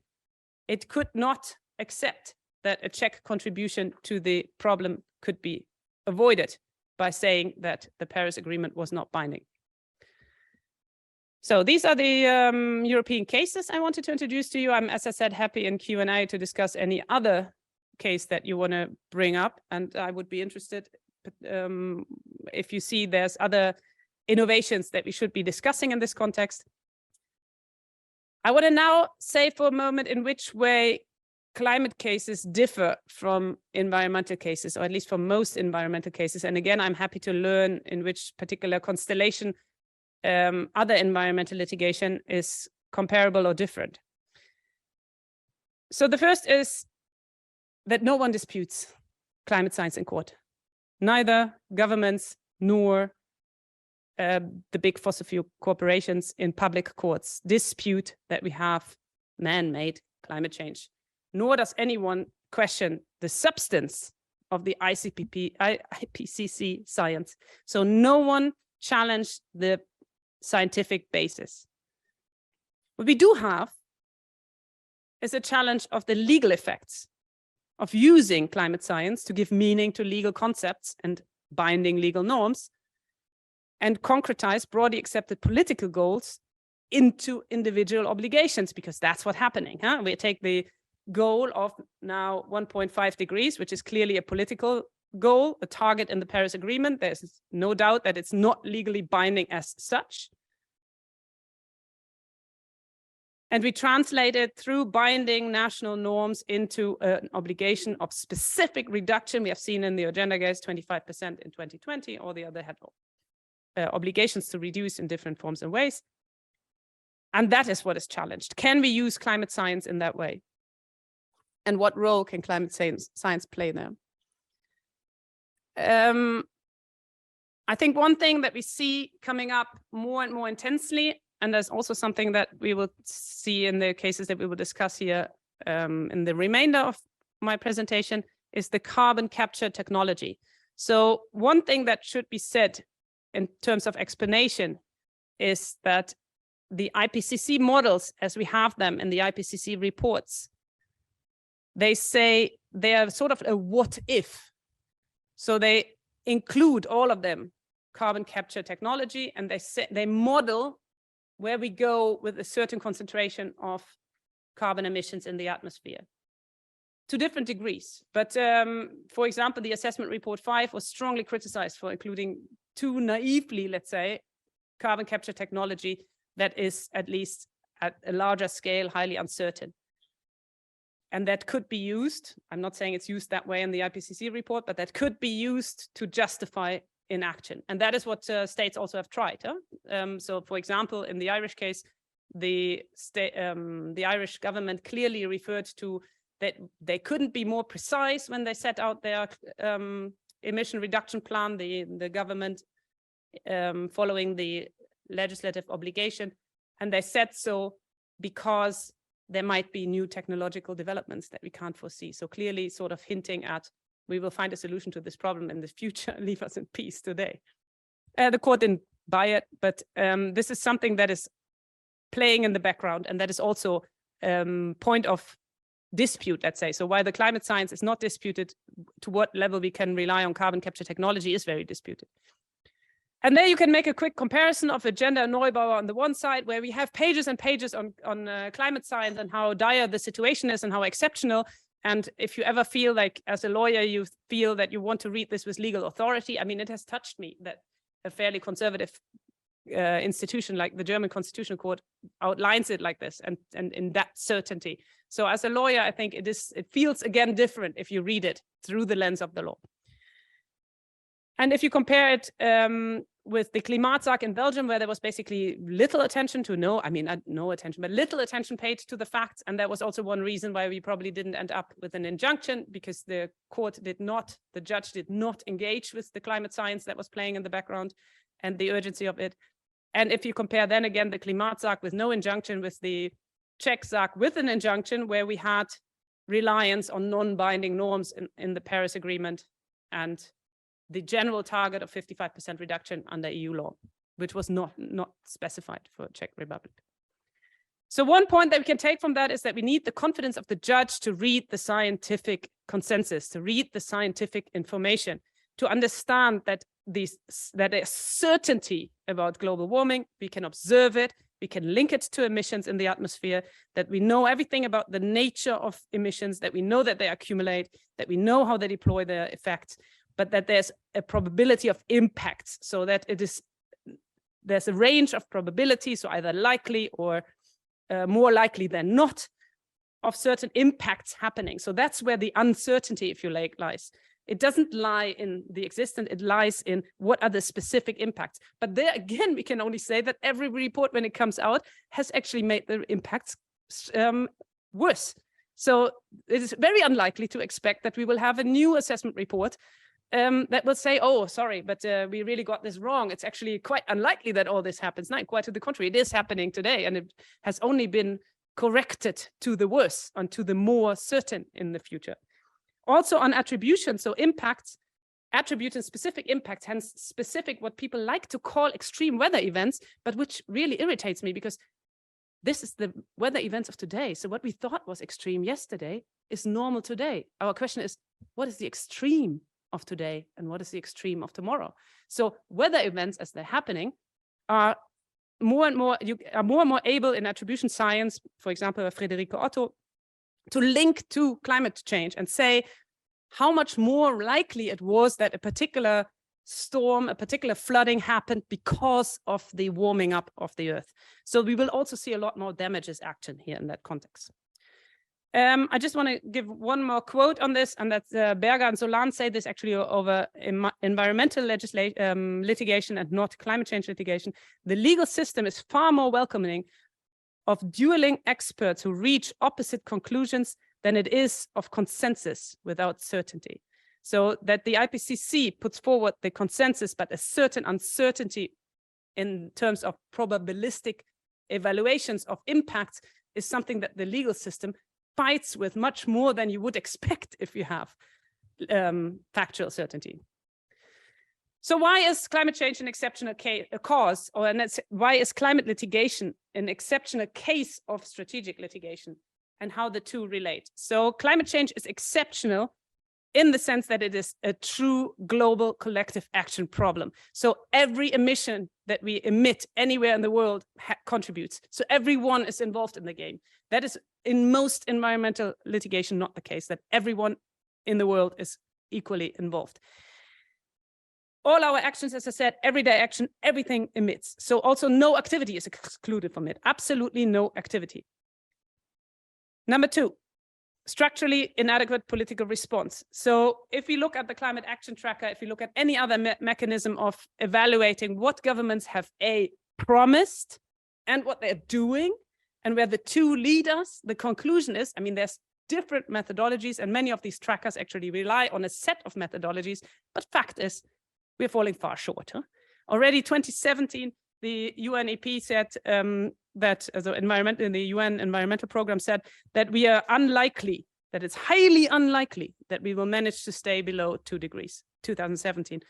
Speaker 1: it could not accept that a Czech contribution to the problem could be avoided by saying that the Paris Agreement was not binding. So these are the European cases I wanted to introduce to you. I'm, as I said, happy in Q&A to discuss any other case that you want to bring up. And I would be interested if you see there's other innovations that we should be discussing in this context. I want to now say for a moment in which way climate cases differ from environmental cases, or at least from most environmental cases. And again, I'm happy to learn in which particular constellation other environmental litigation is comparable or different. So the first is that no one disputes climate science in court. Neither governments nor the big fossil fuel corporations in public courts dispute that we have man-made climate change. Nor does anyone question the substance of the IPCC science. So no one challenged the scientific basis. What we do have is a challenge of the legal effects of using climate science to give meaning to legal concepts and binding legal norms, and concretize broadly accepted political goals into individual obligations, because that's what's happening. We take the goal of now 1.5 degrees, which is clearly a political goal, a target in the Paris Agreement. There's no doubt that it's not legally binding as such. And we translate it through binding national norms into an obligation of specific reduction. We have seen in the Urgenda case 25% in 2020, or the other had obligations to reduce in different forms and ways. And that is what is challenged. Can we use climate science in that way? And what role can climate science play there? I think one thing that we see coming up more and more intensely, and there's also something that we will see in the cases that we will discuss here in the remainder of my presentation, is the carbon capture technology. So one thing that should be said in terms of explanation is that the IPCC models, as we have them in the IPCC reports, they say they are sort of a what if. So they include all of them, carbon capture technology, and they model where we go with a certain concentration of carbon emissions in the atmosphere to different degrees. But for example, the assessment report 5 was strongly criticized for including too naively, let's say, carbon capture technology that is, at least at a larger scale, highly uncertain. And that could be used, I'm not saying it's used that way in the IPCC report, but that could be used to justify inaction. And that is what states also have tried. So for example, in the Irish case, the Irish government clearly referred to that they couldn't be more precise when they set out their emission reduction plan, the government following the legislative obligation. And they said so because there might be new technological developments that we can't foresee. So clearly sort of hinting at, we will find a solution to this problem in the future, leave us in peace today. The court didn't buy it, but this is something that is playing in the background, and that is also point of dispute, let's say. So while the climate science is not disputed, to what level we can rely on carbon capture technology is very disputed. And there you can make a quick comparison of Urgenda and Neubauer on the one side, where we have pages and pages on climate science and how dire the situation is and how exceptional. And if you ever feel like, as a lawyer, you feel that you want to read this with legal authority, I mean, it has touched me that a fairly conservative institution like the German Constitutional Court outlines it like this, and in that certainty. So as a lawyer, I think it feels again different if you read it through the lens of the law. And if you compare it with the Klimaatzaak in Belgium, where there was basically little attention to no attention, but little attention paid to the facts. And that was also one reason why we probably didn't end up with an injunction, because the judge did not engage with the climate science that was playing in the background and the urgency of it. And if you compare then again the Klimaatzaak with no injunction with the Czech Zaak with an injunction, where we had reliance on non-binding norms in the Paris Agreement and the general target of 55% reduction under EU law, which was not specified for Czech Republic. So one point that we can take from that is that we need the confidence of the judge to read the scientific consensus, to read the scientific information, to understand that there's certainty about global warming. We can observe it, we can link it to emissions in the atmosphere, that we know everything about the nature of emissions, that we know that they accumulate, that we know how they deploy their effects, but that there's a probability of impacts, so that there's a range of probabilities, so either likely or more likely than not, of certain impacts happening. So that's where the uncertainty, if you like, lies. It doesn't lie in the existent, it lies in what are the specific impacts. But there again, we can only say that every report when it comes out has actually made the impacts worse. So it is very unlikely to expect that we will have a new assessment report that will say, oh, sorry, but we really got this wrong. It's actually quite unlikely that all this happens. No, quite to the contrary, it is happening today, and it has only been corrected to the worse and to the more certain in the future. Also on attribution, so impacts, attribute and specific impacts, hence specific, what people like to call extreme weather events, but which really irritates me, because this is the weather events of today. So what we thought was extreme yesterday is normal today. Our question is, what is the extreme of today and what is the extreme of tomorrow? So weather events as they're happening are more and more able in attribution science, for example, Federico Otto, to link to climate change and say how much more likely it was that a particular storm, a particular flooding happened because of the warming up of the earth. So we will also see a lot more damages action here in that context. I just want to give one more quote on this, and that's Berger and Solan say this actually over environmental litigation and not climate change litigation. The legal system is far more welcoming of dueling experts who reach opposite conclusions than it is of consensus without certainty. So that the IPCC puts forward the consensus, but a certain uncertainty in terms of probabilistic evaluations of impacts is something that the legal system fights with much more than you would expect if you have factual certainty. So why is climate change an exceptional cause, or why is climate litigation an exceptional case of strategic litigation, and how the two relate? So climate change is exceptional in the sense that it is a true global collective action problem. So every emission that we emit anywhere in the world contributes. So everyone is involved in the game. That is in most environmental litigation not the case, that everyone in the world is equally involved. All our actions, as I said, everyday action, everything emits. So also no activity is excluded from it. Absolutely no activity. Number two, structurally inadequate political response. So if we look at the climate action tracker, if you look at any other mechanism of evaluating what governments have promised and what they're doing and where the two lead us, the conclusion is, I mean, there's different methodologies and many of these trackers actually rely on a set of methodologies, but fact is we're falling far short. Already 2017, the UNEP said that in the UN environmental program said that we are unlikely, that it's highly unlikely that we will manage to stay below 2 degrees, 2017.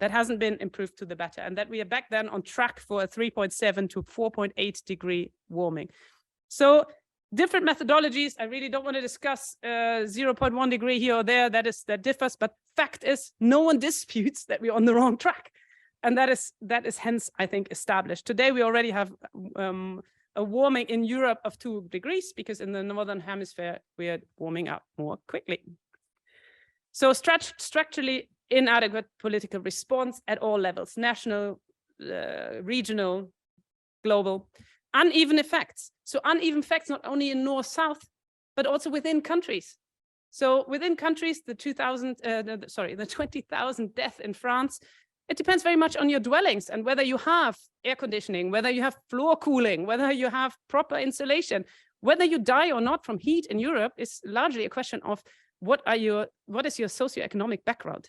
Speaker 1: That hasn't been improved to the better, and that we are back then on track for a 3.7 to 4.8 degree warming. So different methodologies, I really don't want to discuss 0.1 degree here or there, that differs, but fact is no one disputes that we're on the wrong track. And that is hence, I think, established. Today, we already have a warming in Europe of 2 degrees because in the Northern Hemisphere, we are warming up more quickly. So structurally inadequate political response at all levels, national, regional, global, uneven effects. So uneven effects not only in north-south, but also within countries. So within countries, the 20,000 deaths in France, it depends very much on your dwellings and whether you have air conditioning, whether you have floor cooling, whether you have proper insulation. Whether you die or not from heat in Europe is largely a question of what is your socioeconomic background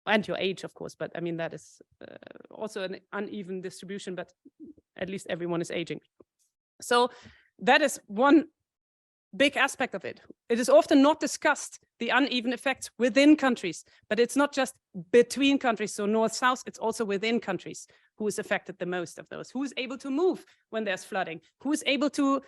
Speaker 1: and your age, of course. But I mean, that is also an uneven distribution, but at least everyone is aging. So that is one big aspect of it. It is often not discussed, the uneven effects within countries, but it's not just between countries. So north-south, it's also within countries who is affected the most of those. Who is able to move when there's flooding? Who is able to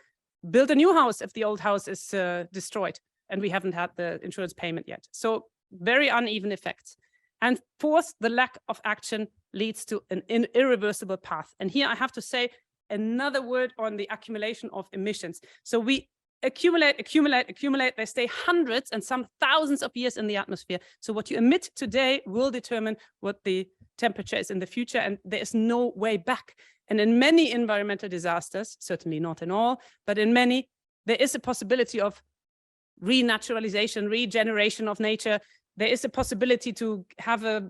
Speaker 1: build a new house if the old house is destroyed and we haven't had the insurance payment yet? So very uneven effects. And fourth, the lack of action leads to an irreversible path. And here I have to say another word on the accumulation of emissions. So we accumulate, they stay hundreds and some thousands of years in the atmosphere. So what you emit today will determine what the temperature is in the future, and there is no way back. And in many environmental disasters, certainly not in all, but in many, there is a possibility of renaturalization, regeneration of nature. There is a possibility to have a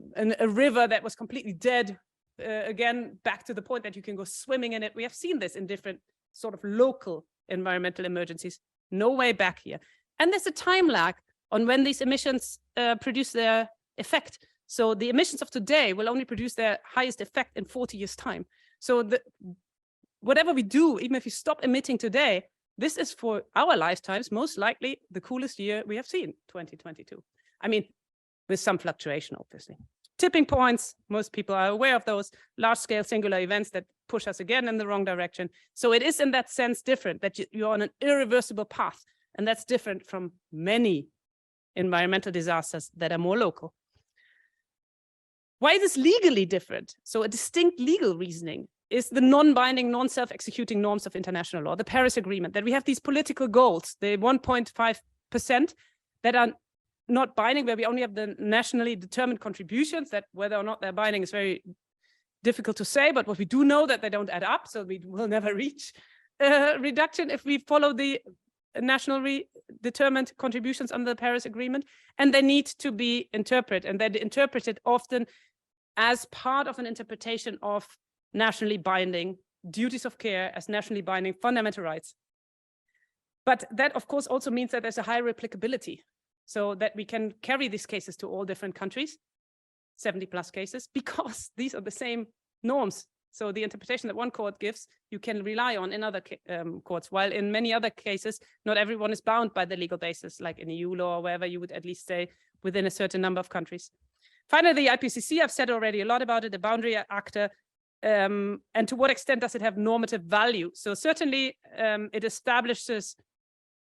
Speaker 1: river that was completely dead, again, back to the point that you can go swimming in it. We have seen this in different sort of local environmental emergencies. No way back here. And there's a time lag on when these emissions produce their effect. So the emissions of today will only produce their highest effect in 40 years' time. So whatever we do, even if you stop emitting today, this is for our lifetimes most likely the coolest year we have seen, 2022. I mean, with some fluctuation, obviously. Tipping points, most people are aware of those large-scale singular events that push us again in the wrong direction. So it is in that sense different, that you're on an irreversible path, and that's different from many environmental disasters that are more local. Why is this legally different? So a distinct legal reasoning is the non-binding, non-self-executing norms of international law, the Paris Agreement, that we have these political goals, the 1.5% that are not binding, where we only have the nationally determined contributions, that whether or not they're binding is very difficult to say, but what we do know that they don't add up, so we will never reach reduction if we follow the nationally determined contributions under the Paris Agreement, and they need to be interpreted, and they're interpreted often as part of an interpretation of nationally binding duties of care as nationally binding fundamental rights. But that, of course, also means that there's a high replicability, so that we can carry these cases to all different countries, 70+ cases, because these are the same norms. So the interpretation that one court gives, you can rely on in other courts, while in many other cases, not everyone is bound by the legal basis, like in EU law or wherever you would at least stay within a certain number of countries. Finally, the IPCC, I've said already a lot about it, the boundary actor, and to what extent does it have normative value? So certainly it establishes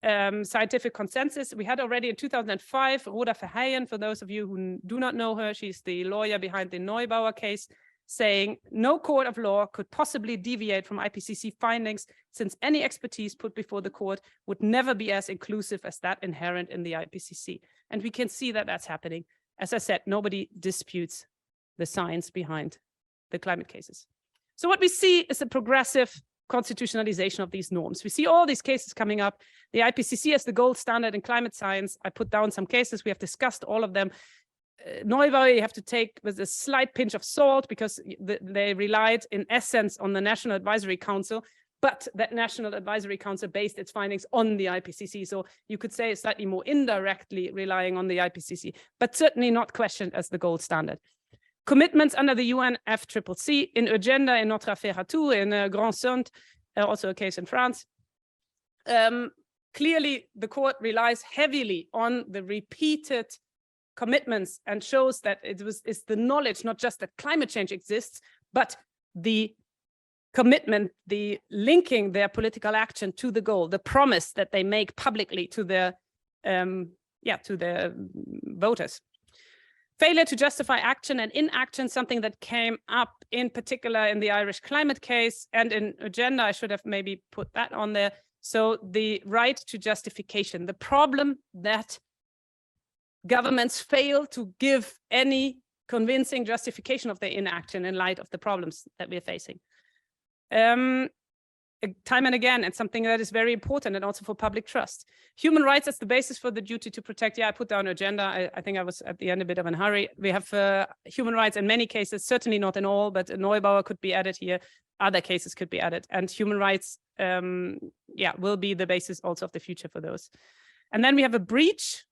Speaker 1: scientific consensus. We had already in 2005, Roda Verheyen, for those of you who do not know her, she's the lawyer behind the Neubauer case, saying no court of law could possibly deviate from IPCC findings, since any expertise put before the court would never be as inclusive as that inherent in the IPCC. And we can see that that's happening. As I said, nobody disputes the science behind the climate cases. So what we see is a progressive constitutionalization of these norms. We see all these cases coming up. The IPCC as the gold standard in climate science. I put down some cases. We have discussed all of them. Neubauer, you have to take with a slight pinch of salt, because they relied in essence on the National Advisory Council, but that National Advisory Council based its findings on the IPCC. So you could say it's slightly more indirectly relying on the IPCC, but certainly not questioned as the gold standard. Commitments under the UNFCCC, in Urgenda, in Notre Affaire à Tout, in Grand Sunt, also a case in France. Clearly, the court relies heavily on the repeated commitments and shows that it's the knowledge, not just that climate change exists, but the commitment, the linking their political action to the goal, the promise that they make publicly to their voters. Failure to justify action and inaction, something that came up in particular in the Irish climate case, and in Urgenda, I should have maybe put that on there. So the right to justification, the problem that governments fail to give any convincing justification of their inaction in light of the problems that we're facing. Time and again, it's something that is very important, and also for public trust. Human rights as the basis for the duty to protect. Yeah, I put down Urgenda. I think I was at the end a bit of a hurry. We have human rights in many cases, certainly not in all, but Neubauer could be added here. Other cases could be added, and human rights, will be the basis also of the future for those. And then we have a breach.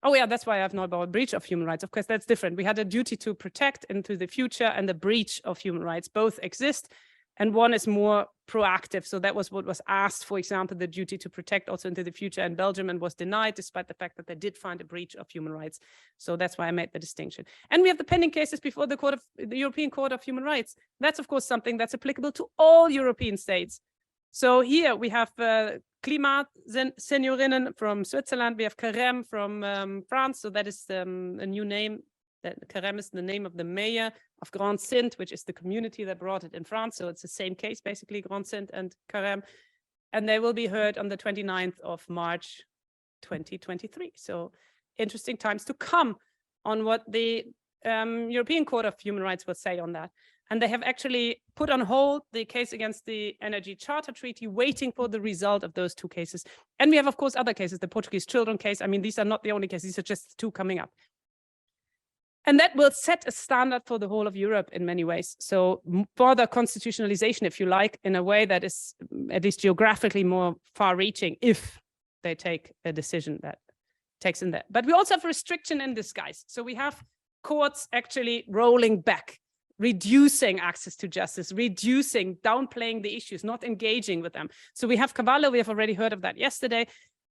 Speaker 1: Oh yeah, that's why I have Neubauer, breach of human rights. Of course, that's different. We had a duty to protect into the future, and the breach of human rights both exist. And one is more proactive. So that was what was asked, for example, the duty to protect also into the future in Belgium, and was denied, despite the fact that they did find a breach of human rights. So that's why I made the distinction. And we have the pending cases before the European Court of Human Rights. That's, of course, something that's applicable to all European states. So here we have Klimatseniorinnen from Switzerland. We have Carême from France. So that is a new name. That Carême is the name of the mayor of Grand Sind, which is the community that brought it in France. So it's the same case, basically, Grand Sind and Carême. And they will be heard on the 29th of March, 2023. So interesting times to come on what the European Court of Human Rights will say on that. And they have actually put on hold the case against the Energy Charter Treaty, waiting for the result of those two cases. And we have, of course, other cases, the Portuguese children case. I mean, these are not the only cases, these are just two coming up. And that will set a standard for the whole of Europe in many ways. So further constitutionalization, if you like, in a way that is at least geographically more far-reaching, if they take a decision that takes in that. But we also have restriction in disguise. So we have courts actually rolling back, reducing access to justice, reducing, downplaying the issues, not engaging with them. So we have Cavallo, we have already heard of that yesterday,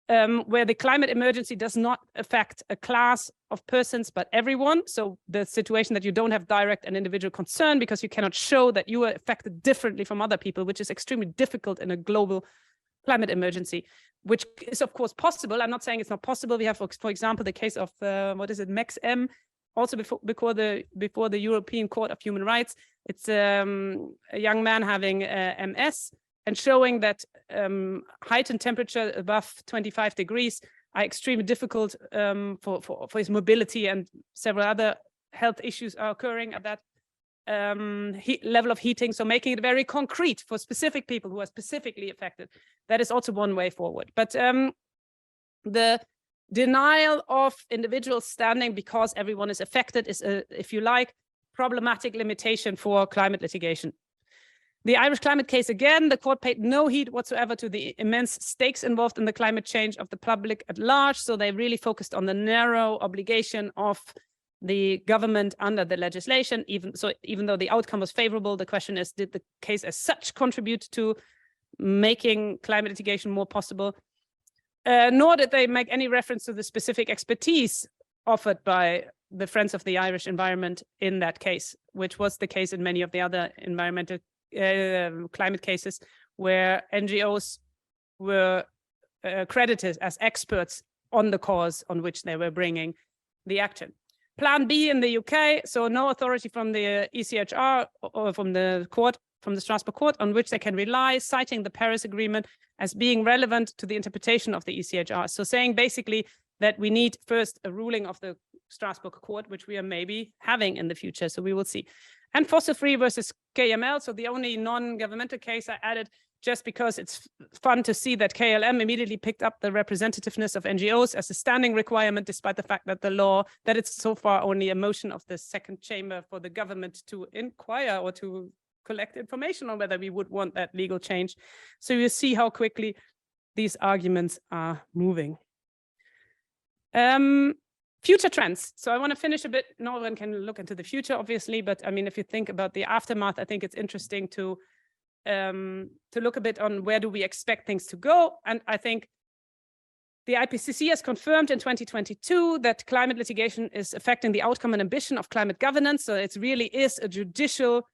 Speaker 1: where the climate emergency does not affect a class of persons, but everyone. So the situation that you don't have direct and individual concern because you cannot show that you are affected differently from other people, which is extremely difficult in a global climate emergency, which is, of course, possible. I'm not saying it's not possible. We have, for example, the case of, Max M, also before the European Court of Human Rights. It's a young man having MS, and showing that heightened temperature above 25 degrees are extremely difficult for his mobility, and several other health issues are occurring at that level of heating. So making it very concrete for specific people who are specifically affected. That is also one way forward. But the denial of individual standing because everyone is affected is, if you like, problematic limitation for climate litigation. The Irish climate case, again, the court paid no heed whatsoever to the immense stakes involved in the climate change of the public at large. So they really focused on the narrow obligation of the government under the legislation. Even though the outcome was favorable, the question is, did the case as such contribute to making climate litigation more possible? Nor did they make any reference to the specific expertise offered by the Friends of the Irish Environment in that case, which was the case in many of the other environmental climate cases where NGOs were credited as experts on the cause on which they were bringing the action. Plan B in the UK, so no authority from the ECHR or from the court, from the Strasbourg court, on which they can rely, citing the Paris Agreement as being relevant to the interpretation of the ECHR. So saying basically that we need first a ruling of the Strasbourg court, which we are maybe having in the future, so we will see. And fossil free versus KML, so the only non-governmental case I added just because it's fun to see that KLM immediately picked up the representativeness of NGOs as a standing requirement, despite the fact that the law, that it's so far only a motion of the second chamber for the government to inquire or to collect information on whether we would want that legal change. So you see how quickly these arguments are moving. Future trends. So I want to finish a bit. No one can look into the future, obviously, but I mean, if you think about the aftermath, I think it's interesting to look a bit on where do we expect things to go. And I think the IPCC has confirmed in 2022 that climate litigation is affecting the outcome and ambition of climate governance. So it really is a judicial,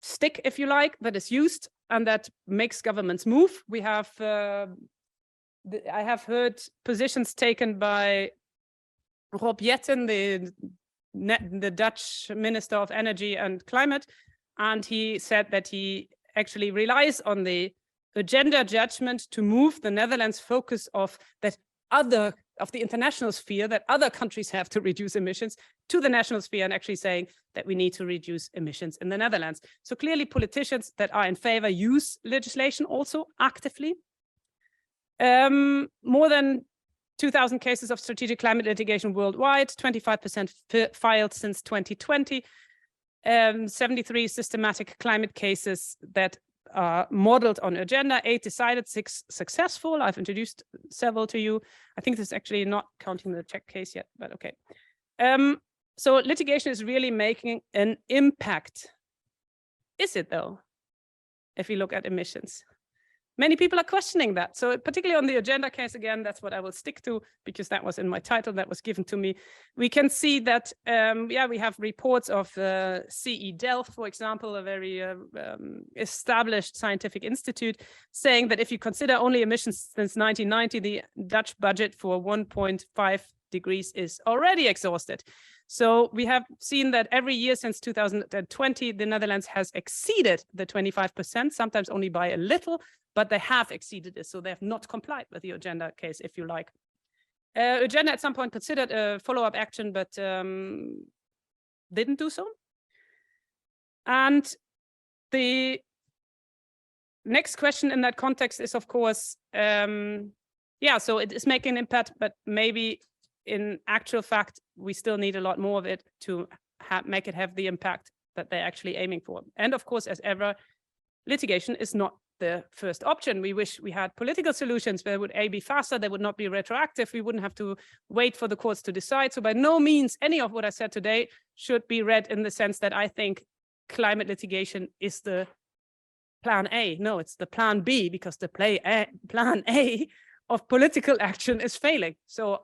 Speaker 1: stick, if you like, that is used and that makes governments move. We have I have heard positions taken by Rob Jetten, the Dutch Minister of Energy and Climate, and he said that he actually relies on the Urgenda judgment to move the Netherlands' focus of the international sphere, that other countries have to reduce emissions, to the national sphere, and actually saying that we need to reduce emissions in the Netherlands. So clearly politicians that are in favor use legislation also actively. More than 2,000 cases of strategic climate litigation worldwide, 25% filed since 2020, 73 systematic climate cases that are modeled on Urgenda, 8 decided, 6 successful. I've introduced several to you. I think this is actually not counting the Czech case yet, but okay. So litigation is really making an impact. Is it though, if you look at emissions? Many people are questioning that. So particularly on the Urgenda case, again, that's what I will stick to because that was in my title that was given to me. We can see that, we have reports of CE Delft, for example, a very established scientific institute, saying that if you consider only emissions since 1990, the Dutch budget for 1.5 degrees is already exhausted. So we have seen that every year since 2020, the Netherlands has exceeded the 25%, sometimes only by a little, but they have exceeded it. So they have not complied with the Urgenda case, if you like. Urgenda at some point considered a follow-up action, but didn't do so. And the next question in that context is, of course, so it is making an impact, but maybe in actual fact, we still need a lot more of it to make it have the impact that they're actually aiming for. And of course, as ever, litigation is not the first option. We wish we had political solutions where would be faster, they would not be retroactive, we wouldn't have to wait for the courts to decide. So by no means any of what I said today should be read in the sense that I think climate litigation is the plan A. No, it's the plan B, because the plan A of political action is failing. So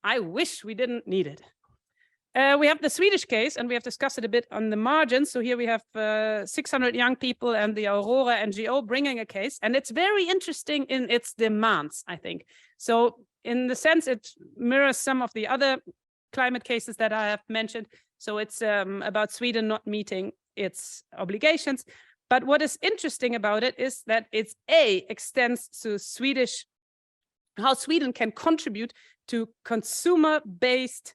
Speaker 1: I wish we didn't need it. We have the Swedish case, and we have discussed it a bit on the margins. So here we have 600 young people and the Aurora NGO bringing a case, and it's very interesting in its demands, I think. So in the sense, it mirrors some of the other climate cases that I have mentioned. So it's about Sweden not meeting its obligations. But what is interesting about it is that it's extends to Swedish how Sweden can contribute to consumer-based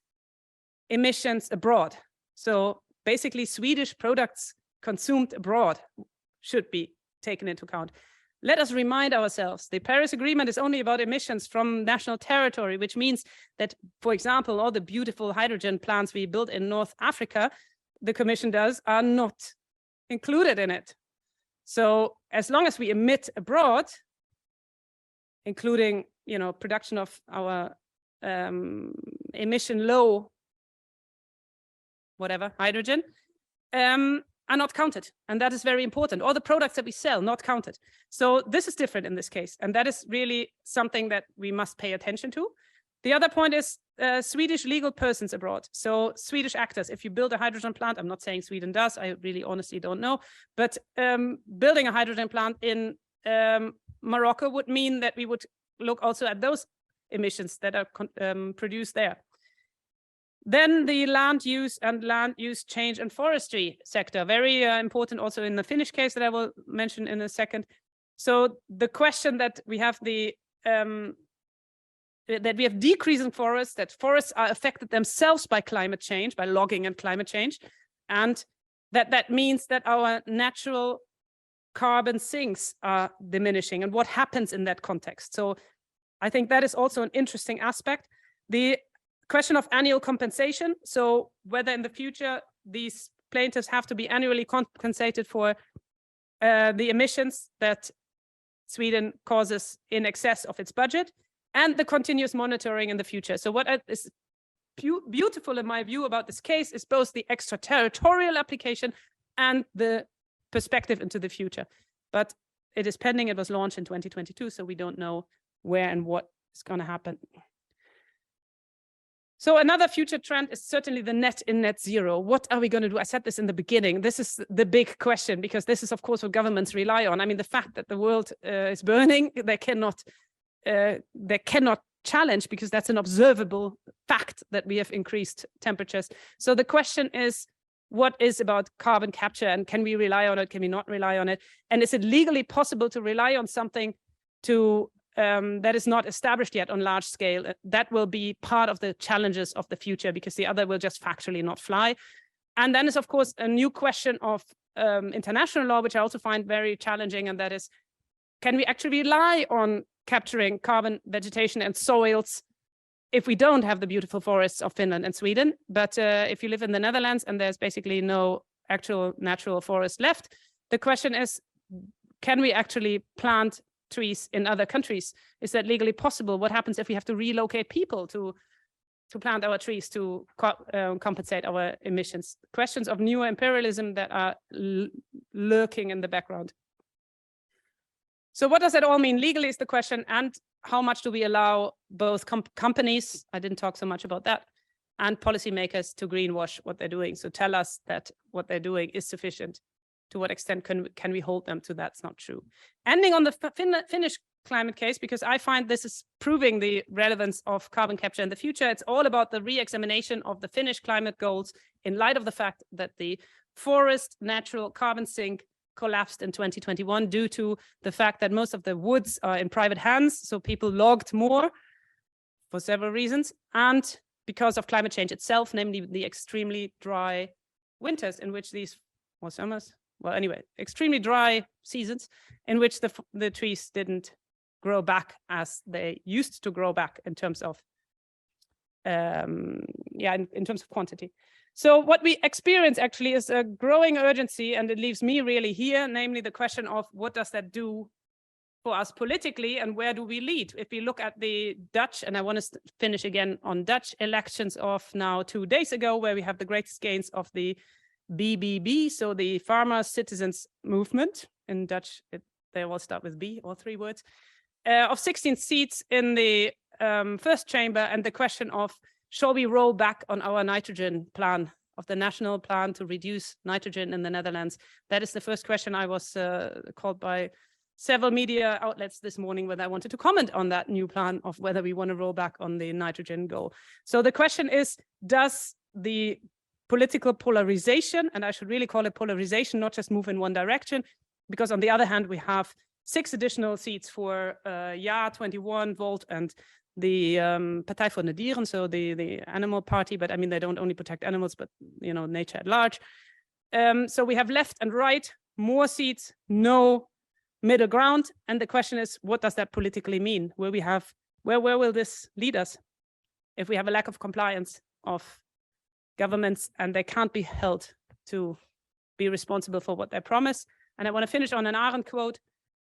Speaker 1: emissions abroad. So basically, Swedish products consumed abroad should be taken into account. Let us remind ourselves, the Paris Agreement is only about emissions from national territory, which means that, for example, all the beautiful hydrogen plants we built in North Africa, the Commission does, are not included in it. So as long as we emit abroad, including, you know, production of our emission low, whatever, hydrogen, are not counted. And that is very important. All the products that we sell, not counted. So this is different in this case. And that is really something that we must pay attention to. The other point is Swedish legal persons abroad. So Swedish actors, if you build a hydrogen plant, I'm not saying Sweden does, I really honestly don't know, but building a hydrogen plant in Morocco would mean that we would look also at those emissions that are produced there. Then the land use and land use change and forestry sector, very important also in the Finnish case that I will mention in a second. So the question that we have decreasing forests, that forests are affected themselves by climate change, by logging and climate change, and that means that our natural carbon sinks are diminishing, and what happens in that context. So I think that is also an interesting aspect. The question of annual compensation, so whether in the future these plaintiffs have to be annually compensated for the emissions that Sweden causes in excess of its budget, and the continuous monitoring in the future. So what is beautiful in my view about this case is both the extraterritorial application and the perspective into the future. But it is pending. It was launched in 2022, so we don't know where and what is going to happen. So another future trend is certainly the net in net zero. What are we going to do? I said this in the beginning. This is the big question, because this is, of course, what governments rely on. I mean, the fact that the world is burning, they cannot challenge, because that's an observable fact that we have increased temperatures. So the question is, what is about carbon capture, and can we rely on it? Can we not rely on it? And is it legally possible to rely on something to that is not established yet on large scale? That will be part of the challenges of the future, because the other will just factually not fly. And then is, of course, a new question of international law, which I also find very challenging, and that is, can we actually rely on capturing carbon, vegetation, and soils if we don't have the beautiful forests of Finland and Sweden? But if you live in the Netherlands and there's basically no actual natural forest left, the question is, can we actually plant trees in other countries? Is that legally possible? What happens if we have to relocate people to plant our trees to compensate our emissions? Questions of new imperialism that are lurking in the background. So what does that all mean? Legally is the question, and how much do we allow both companies, I didn't talk so much about that, and policymakers to greenwash what they're doing? So tell us that what they're doing is sufficient. To what extent can we hold them to that's not true? Ending on the Finnish climate case, because I find this is proving the relevance of carbon capture in the future. It's all about the re-examination of the Finnish climate goals in light of the fact that the forest natural carbon sink collapsed in 2021 due to the fact that most of the woods are in private hands. So people logged more for several reasons, and because of climate change itself, namely the extremely dry winters in which these, or summers, well, anyway, extremely dry seasons in which the trees didn't grow back as they used to grow back in terms of, in terms of quantity. So what we experience actually is a growing urgency, and it leaves me really here, namely the question of what does that do for us politically, and where do we lead? If we look at the Dutch, and I want to finish again on Dutch elections of now 2 days ago, where we have the greatest gains of the BBB, so the Farmer Citizens Movement. In Dutch, they all start with B, all 3 words, of 16 seats in the first chamber, and the question of, shall we roll back on our nitrogen plan, of the national plan to reduce nitrogen in the Netherlands? That is the first question. I was called by several media outlets this morning whether I wanted to comment on that new plan of whether we want to roll back on the nitrogen goal. So the question is, does the political polarization, and I should really call it polarization, not just move in one direction, because on the other hand, we have 6 additional seats for Ja 21, Volt, and the Partij voor de Dieren, so the animal party, but I mean, they don't only protect animals, but you know, nature at large. So we have left and right, more seats, no middle ground. And the question is, what does that politically mean? Will we have, where will this lead us? If we have a lack of compliance of governments and they can't be held to be responsible for what they promise. And I want to finish on an Arendt quote.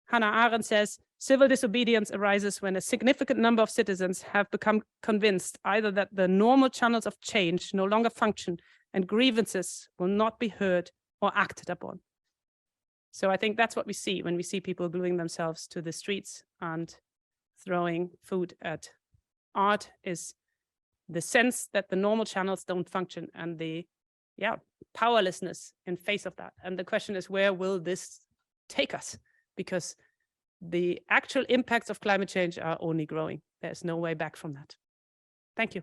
Speaker 1: Hannah Arendt says, civil disobedience arises when a significant number of citizens have become convinced either that the normal channels of change no longer function and grievances will not be heard or acted upon. So I think that's what we see when we see people gluing themselves to the streets and throwing food at art, is the sense that the normal channels don't function and the powerlessness in face of that. And the question is, where will this take us? Because the actual impacts of climate change are only growing. There's no way back from that. Thank you.